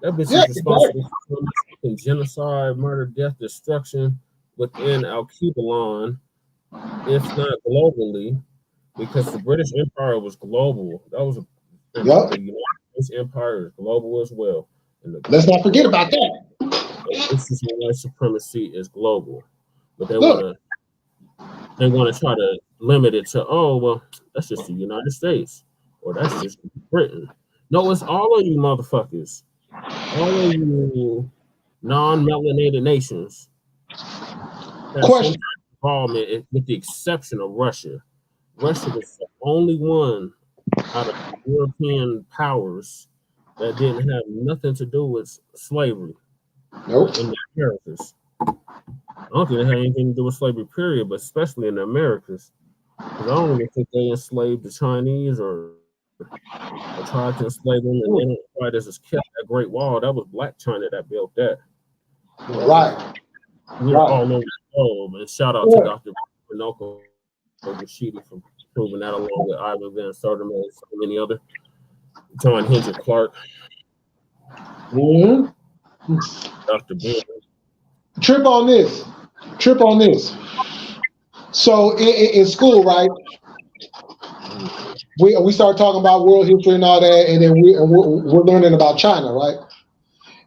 That bitch is responsible for genocide, murder, death, destruction within Al-Qubalon, if not globally, because the British Empire was global. That was the United States Empire is global as well. And let's not forget about that. White supremacy is global, but they want to try to limit it to that's just the United States or that's just Britain. No, it's all of you motherfuckers, all of you non-melanated nations. Question. Involvement, with the exception of Russia. Russia was the only one out of European powers that didn't have nothing to do with slavery. Nope. In the Americas. I don't think it had anything to do with slavery, period, but especially in the Americas. Because I don't even think they enslaved the Chinese or tried to enslave them, and they don't quite as kept that Great Wall. That was Black China that built that. Right. We're all over the globe. And shout out to Dr. Pinocchio Rashidi for proving that, along with Ivan Van Sertima and so many other. John Hendrick Clark. Mm-hmm. Dr. Ben. Trip on this. So in school, right? We start talking about world history and all that, and then we're learning about China, right?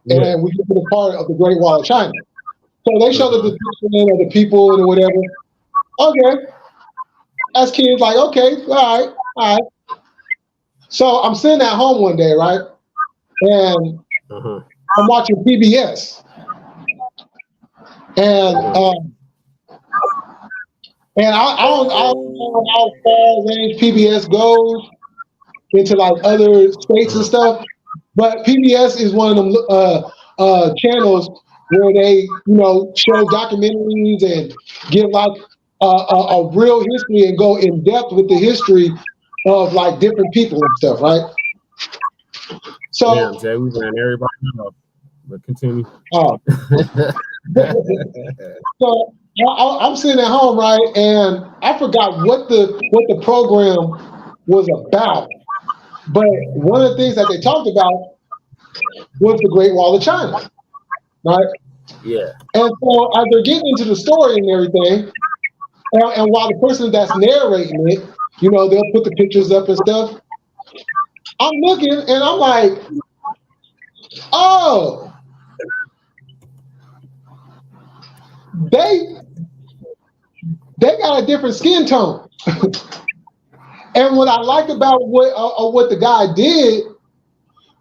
Yeah. And we get to the part of the Great Wall of China. So they show the depiction of the people and whatever. Okay. As kids, like, okay, all right. So I'm sitting at home one day, right? And I'm watching PBS. And I don't know how far range PBS goes into like other states and stuff, but PBS is one of them channels where they, show documentaries and give like a real history and go in depth with the history of like different people and stuff, right? So, damn, Jay, we ran everybody up, but continue. So I'm sitting at home, right, and I forgot what the program was about. But one of the things that they talked about was the Great Wall of China, right? Yeah. And so as they're getting into the story and everything, And while the person that's narrating it, you know, they'll put the pictures up and stuff. I'm looking and I'm like, oh, they got a different skin tone. And what I liked about what the guy did,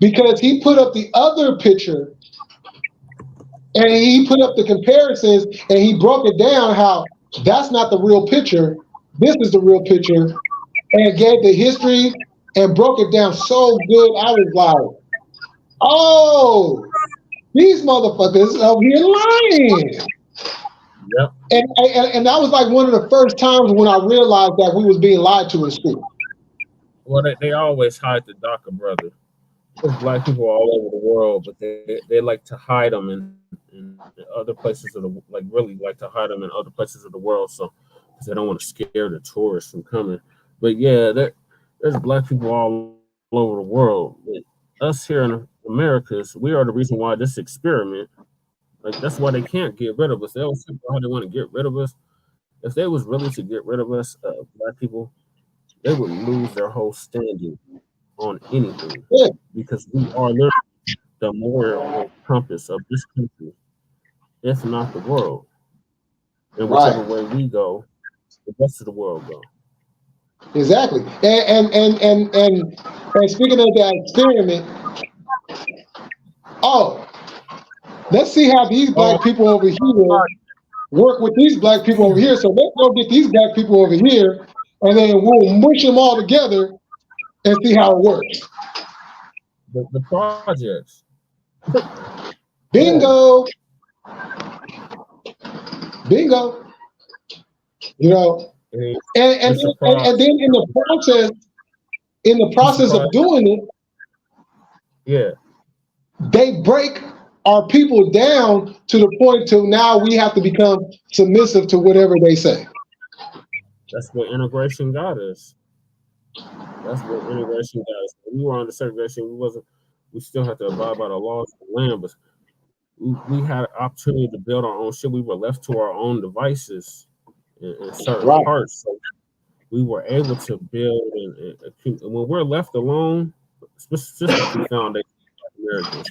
because he put up the other picture and he put up the comparisons and he broke it down how that's not the real picture, this is the real picture, and gave the history and broke it down so good. I was like, oh, these motherfuckers up here lying. Yep. And that was like one of the first times when I realized that we was being lied to in school. Well, they always hide the DACA brother. There's black people all over the world, but they like to hide them in other places of the really like to hide them in other places of the world, so because they don't want to scare the tourists from coming. But yeah, there's black people all over the world. But us here in the Americas, we are the reason why this experiment. Like that's why they can't get rid of us. They always say how they want to get rid of us. If they was really to get rid of us, black people, they would lose their whole standing on anything, because we are literally the moral compass of this country, if not the world. And whichever way we go, the rest of the world go. Exactly. And speaking of that experiment, let's see how these black people over here work with these black people over here. So let's go get these black people over here, and then we'll mush them all together and see how it works. The projects. Bingo. Bingo. You know, and then in the process of doing it, yeah, they break our people down to the point to now we have to become submissive to whatever they say. That's what integration got us. That's what integration got us. When we were under segregation, we still had to abide by the laws of the land, but we had an opportunity to build our own shit. We were left to our own devices in certain parts. So we were able to build and when we're left alone, specifically foundation Americans,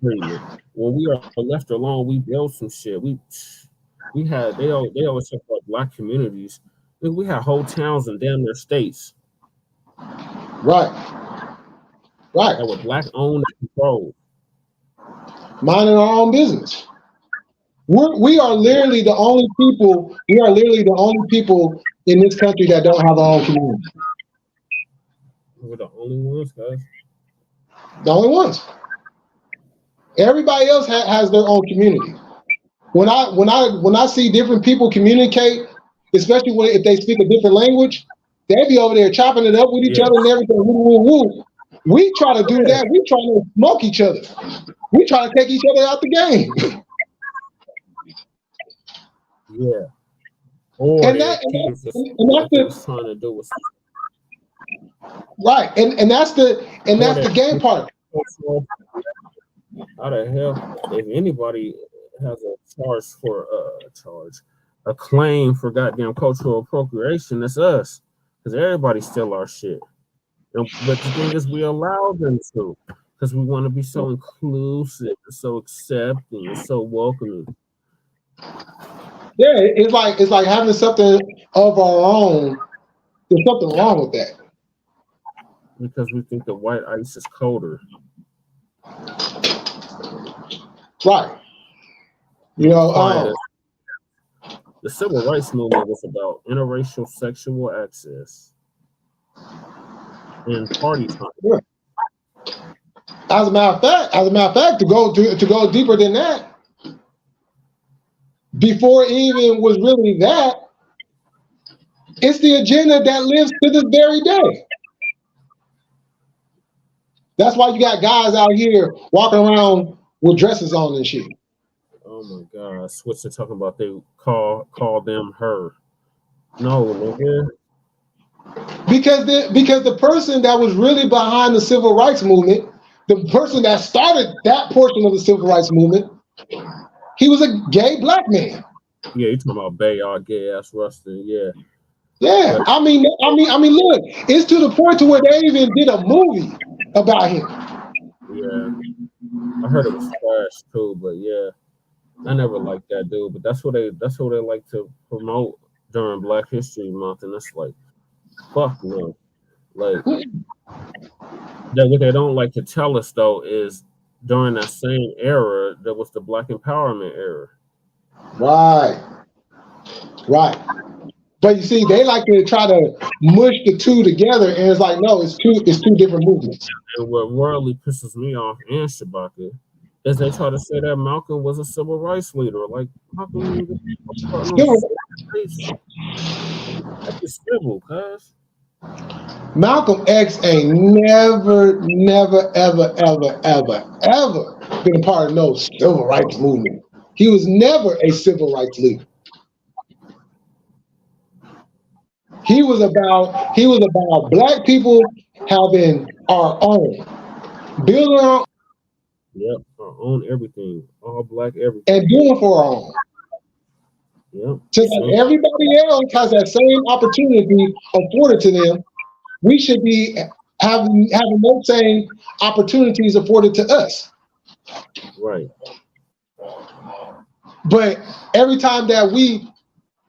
when we are left alone, we build some shit. They always talk about black communities. We had whole towns and damn near states. Right. That were black owned and controlled. Minding our own business. We are literally the only people. We are literally the only people in this country that don't have our own community. We're the only ones, guys. The only ones. Everybody else has their own community. When I see different people communicate, especially if they speak a different language, they be over there chopping it up with each other and everything. Woo, woo, woo. We try to do that. We try to smoke each other. We try to take each other out the game. Yeah. Or and that's trying to do with right. And that's the game part. How the hell, if anybody has a claim for goddamn cultural appropriation, that's us. Because everybody steal our shit. But the thing is, we allow them to, because we want to be so inclusive, and so accepting, and so welcoming. Yeah, it's like having something of our own. There's something wrong with that. Because we think the white ice is colder. Right. You know, the civil rights movement was about interracial sexual access and party time. Yeah. As a matter of fact, to go deeper than that, before it even was really that, it's the agenda that lives to this very day. That's why you got guys out here walking around with dresses on and shit. Oh my God! Switch to talking about they call them her. No, nigga. Because the person that was really behind the civil rights movement, the person that started that portion of the civil rights movement, he was a gay black man. Yeah, you talking about Bayard, gay ass Rustin? Yeah, Yeah, but I mean, look, it's to the point to where they even did a movie about him. yeah, I heard it was trash too. But yeah, I never liked that dude. But that's what they like to promote during Black History Month, and it's like, fuck no. Like that, what they don't like to tell us though is during that same era, there was the Black Empowerment era. Right, right. But you see, they like to try to mush the two together, and it's like, no, it's two different movements. And what really pisses me off and Shabaka is they try to say that Malcolm was a civil rights leader. Like, how can you start no Civil- civil rights? That's just civil, cuz. Malcolm X ain't never, ever been a part of no civil rights movement. He was never a civil rights leader. He was about black people having our own, building our own, Yep, our own everything, all black everything. and doing for our own. Yep. Just like everybody else has that same opportunity afforded to them, we should be having those same opportunities afforded to us. Right. But every time that we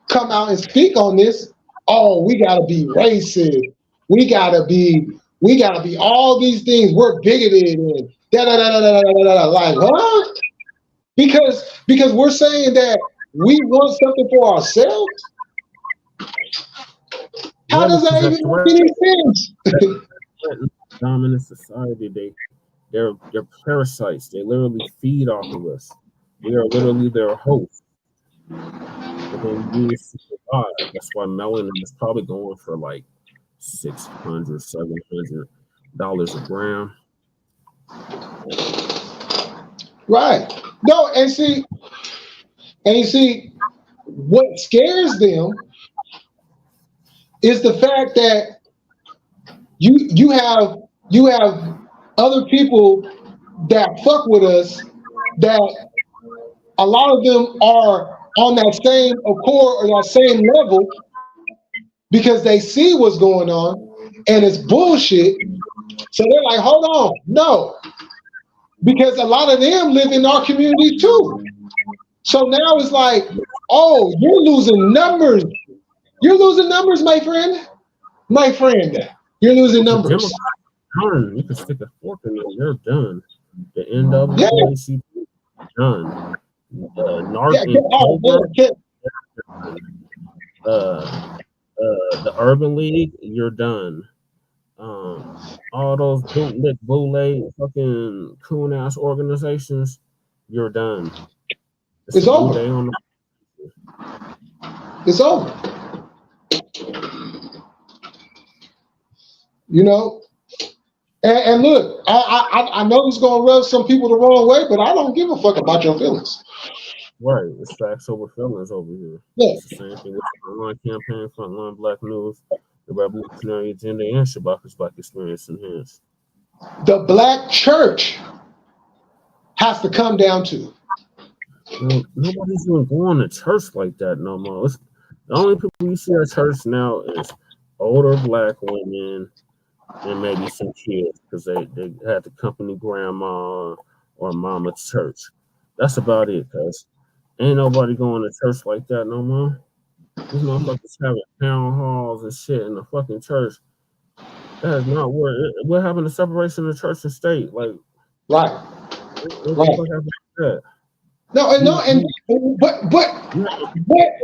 come out and speak on this, oh, we gotta be racist. We gotta be all these things. We're bigoted and da da da da da da da da. Like, huh? Because we're saying that we want something for ourselves. How does that even make any sense? Dominant society, they're parasites. They literally feed off of us. We are literally their host. But they use to survive. That's why melanin is probably going for like $600, $700 a gram. Right. No, and you see, what scares them is the fact that you have other people that fuck with us, that a lot of them are on that same accord or that same level because they see what's going on and it's bullshit. So they're like, hold on, no. Because a lot of them live in our community too. So now it's like, oh, you're losing numbers. You're losing numbers, my friend. My friend, you're losing numbers. You can stick a fork in it, you're done. The NAACP, done. The Urban League, you're done. All those bootlick, boule, fucking coon ass organizations, you're done. It's over. It's over. You know, and look, I know it's gonna rub some people the wrong way, but I don't give a fuck about your feelings. Right, it's facts over feelings over here. Yeah. It's the same thing with Frontline Campaign, Frontline Black News, the Revolutionary Agenda, and Shabaka's Black Experience Enhanced. The black church has to come down to. Nobody's even going to church like that no more. The only people you see at church now is older black women and maybe some kids because they had to accompany grandma or mama to church. That's about it, cuz ain't nobody going to church like that no more. These motherfuckers having town halls and shit in the fucking church. That is not what happened to separation of church and state. Like, right. What happened to that?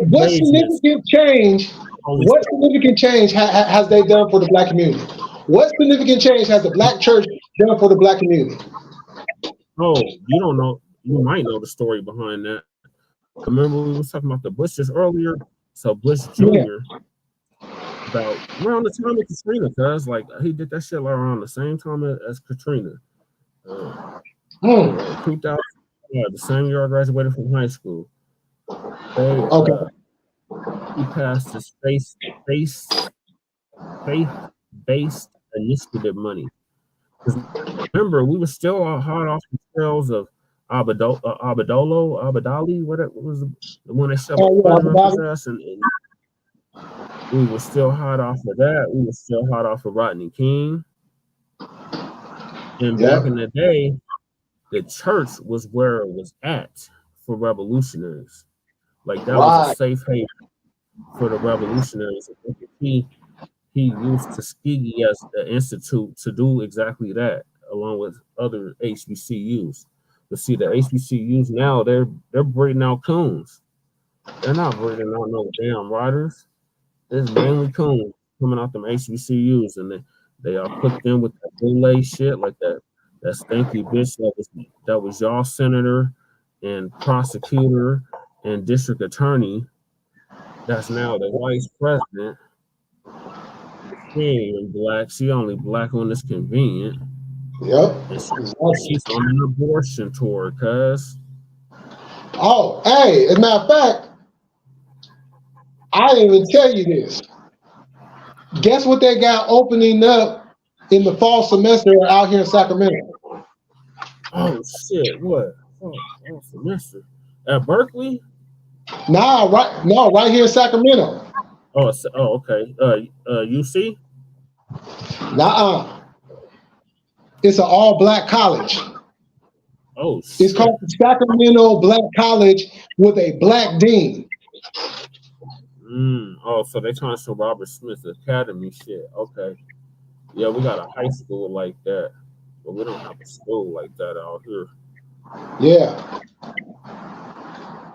What significant change? What significant change has they done for the black community? What significant change has the black church done for the black community? Oh, you don't know. You might know the story behind that. Remember we was talking about the Bushes earlier. So Bush Jr. About around the time of Katrina, cuz like he did that shit around the same time as Katrina. 2000, the same year I graduated from high school. He passed the faith-based initiative money. Because remember, we were still hot off the trails of Abadali, what was the one that shoved Oh, a yeah, butter up his Bobby. ass, and we were still hot off of that. We were still hot off of Rodney King. And back Yep. in the day, the church was where it was at for revolutionaries. Like that was a Right. safe haven for the revolutionaries. He used Tuskegee as the institute to do exactly that, along with other HBCUs. But see, the HBCUs now they're breeding out coons. They're not breeding out no damn writers. It's mainly coons coming out them HBCUs, and they are put them with that boule shit like that stinky bitch that was y'all senator and prosecutor and district attorney. That's now the vice president. She ain't even black. She only black when it's convenient. Yep. And Exactly. she's on an abortion tour, cuz. Oh, hey, as a matter of fact, I didn't even tell you this. Guess what they got opening up in the fall semester out here in Sacramento? Oh shit, what? Oh, semester. At Berkeley? Right here in Sacramento. Oh, okay. UC? Nuh-uh. It's an all-black college. Oh shit. It's called the Sacramento Black College with a black dean. Oh, so they trying to show Robert Smith Academy shit. Okay. Yeah, we got a high school like that, but we don't have a school like that out here. Yeah.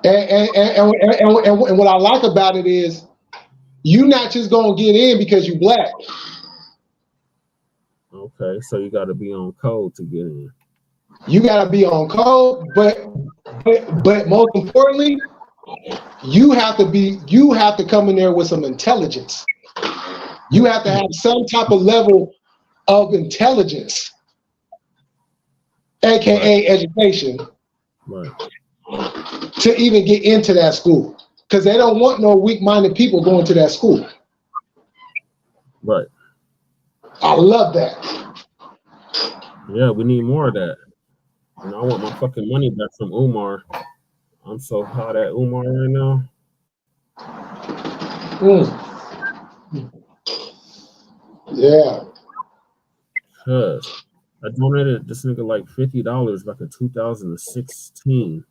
And what I like about it is you're not just gonna get in because you black. Okay, so you got to be on code to get in. You gotta be on code, but most importantly, you have to come in there with some intelligence. You have to have some type of level of intelligence, aka education, Right. to even get into that school. Because they don't want no weak-minded people going to that school. Right. I love that. Yeah, we need more of that. And I want my fucking money back from Umar. I'm so hot at Umar right now. Yeah. Cause I donated this nigga like $50 back in 2016.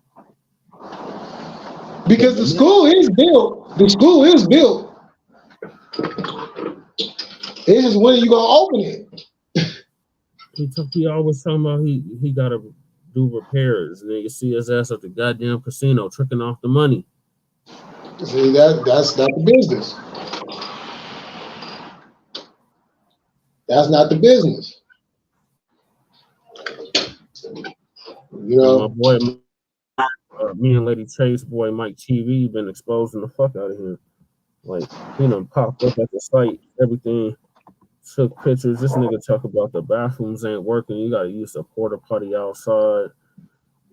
Because the school is built. The school is built. It's just when you gonna open it. He always talking about he gotta do repairs, and then you see his ass at the goddamn casino tricking off the money. See, that's not the business. That's not the business. You know, And my boy, me and Lady Chase boy Mike TV been exposing the fuck out of him. Like, he done popped up at the site, everything, took pictures. This nigga talk about the bathrooms ain't working. You gotta use the porta potty outside.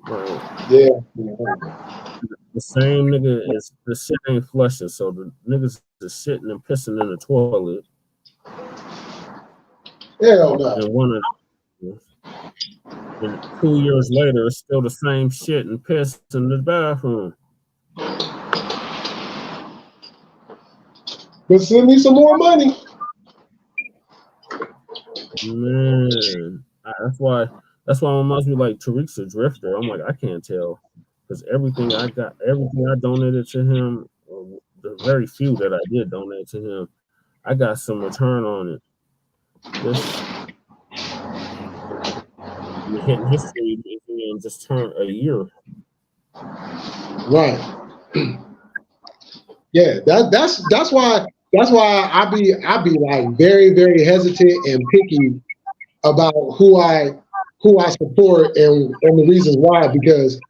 Like, yeah. the same nigga is the shit ain't flushing, so the niggas is shitting and pissing in the toilet. Hell no. And 2 years later, it's still the same shit and piss in the bathroom. But send me some more money. Man, that's why I must be like Tariq's a drifter. I'm like, I can't tell, because everything I donated to him, the very few that I did donate to him, I got some return on it. This hitting history and just turned a year. Right. Yeah, that's why I be like very, very hesitant and picky about who I support and the reasons why, because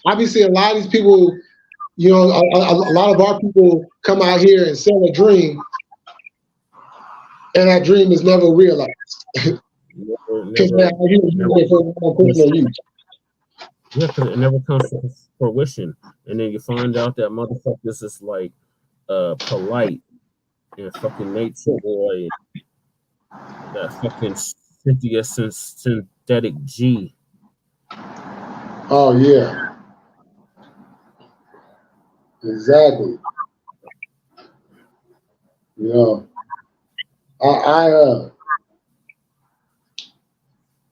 I be seeing a lot of these people, you know, a lot of our people come out here and sell a dream, and that dream is never realized. Because now you're using it for personal use. Yeah, because it never comes to fruition, and then you find out that motherfuckers is like polite and fucking nature boy, that fucking Cynthia synthetic G. Oh yeah, exactly. You know, I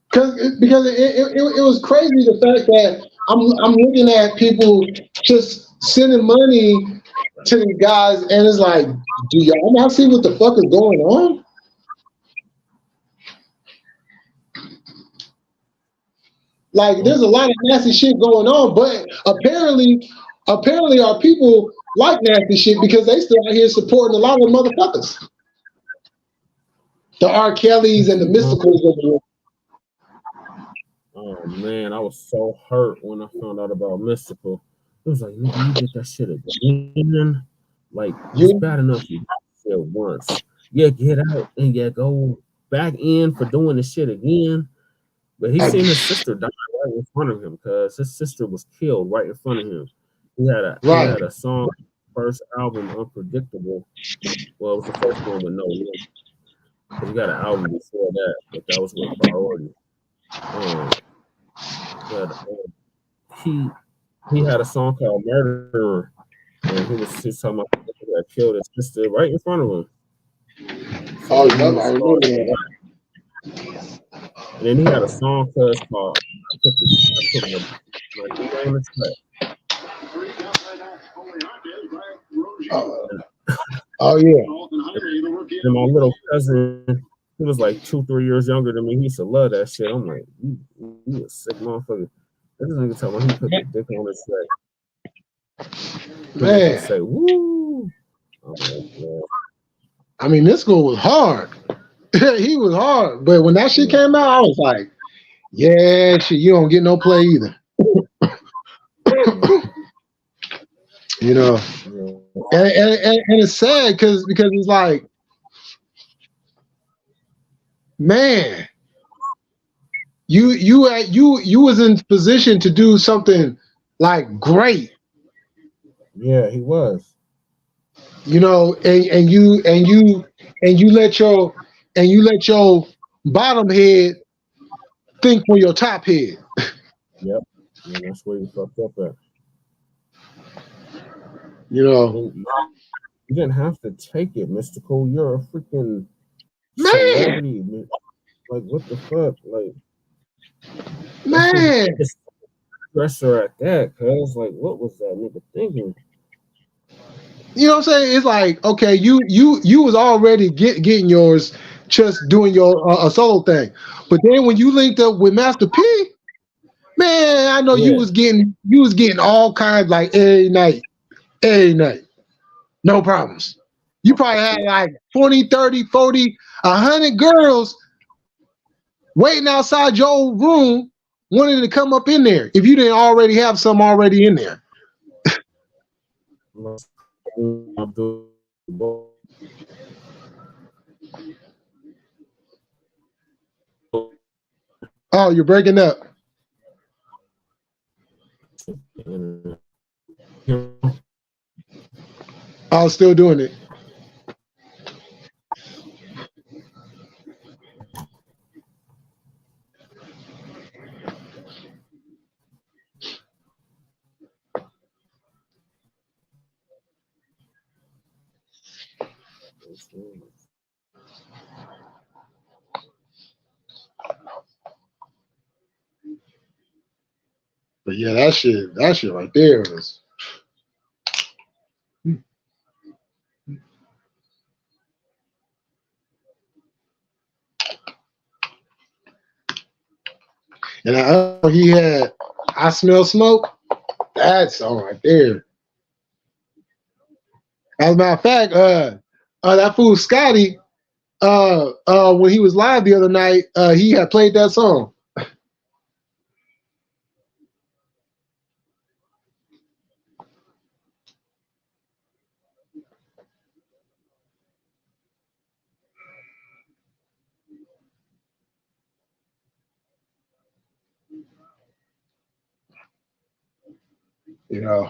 because it was crazy the fact that I'm looking at people just sending money to the guys, and it's like, do y'all not see what the fuck is going on? Like, there's a lot of nasty shit going on, but apparently our people like nasty shit because they still out here supporting a lot of motherfuckers. The R. Kellys and the Mysticals of the world. Oh man, I was so hurt when I found out about Mystical. It was like, nigga, you get that shit again. Like, it's You bad enough you did it once. Yeah, get out and yeah, go back in for doing the shit again. But he seen his sister die right in front of him because his sister was killed right in front of him. He right, had a song, first album, Unpredictable. Well, it was the first one with no lyrics. But he got an album before that, but that was with Priority. But he had a song called Murderer, and he was talking about the nigga that killed his sister right in front of him. So oh he yeah, was I remember that. and then he had a song called I put my finger on the track. Oh yeah, And my little cousin, he was like 2-3 years younger than me. He used to love that shit. I'm like, you a sick motherfucker. This nigga talking about he put the dick on his track. man. Say woo. I'm like, yeah. I mean, this school was hard. He was hard, but when that shit came out, I was like, yeah, shit, you don't get no play either. You know, and it's sad because it's like, man, you was in position to do something like great. Yeah, he was. You know, and you let your bottom head think for your top head. Yep, and that's where you fucked up at. You know, you didn't have to take it, Mystical. You're a freaking man. celebrity. Like, what the fuck? Like, man. Dresser at that, cuz like, what was that nigga thinking? You know what I'm saying? It's like, okay, you was already getting yours, just doing your a solo thing, but then when you linked up with Master P, man, I know you was getting all kinds, like every night, no problems. You probably had like 20, 30, 40, 100 girls waiting outside your room, wanting to come up in there if you didn't already have some already in there. Oh, you're breaking up. I was still doing it. But yeah, that shit right there was. And he had I Smell Smoke. That song right there. As a matter of fact, that fool Scotty, when he was live the other night, he had played that song. You know,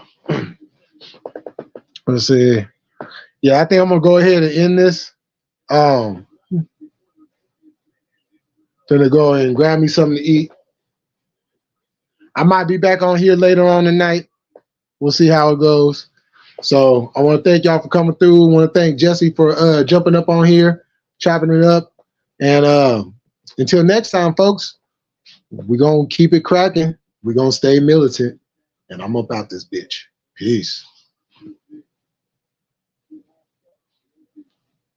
let's see. Yeah, I think I'm gonna go ahead and end this. Gonna go and grab me something to eat. I might be back on here later on tonight. We'll see how it goes. So I want to thank y'all for coming through. I want to thank Jesse for jumping up on here, chopping it up. And until next time, folks, we're going to keep it cracking. We're going to stay militant. And I'm about this bitch. Peace.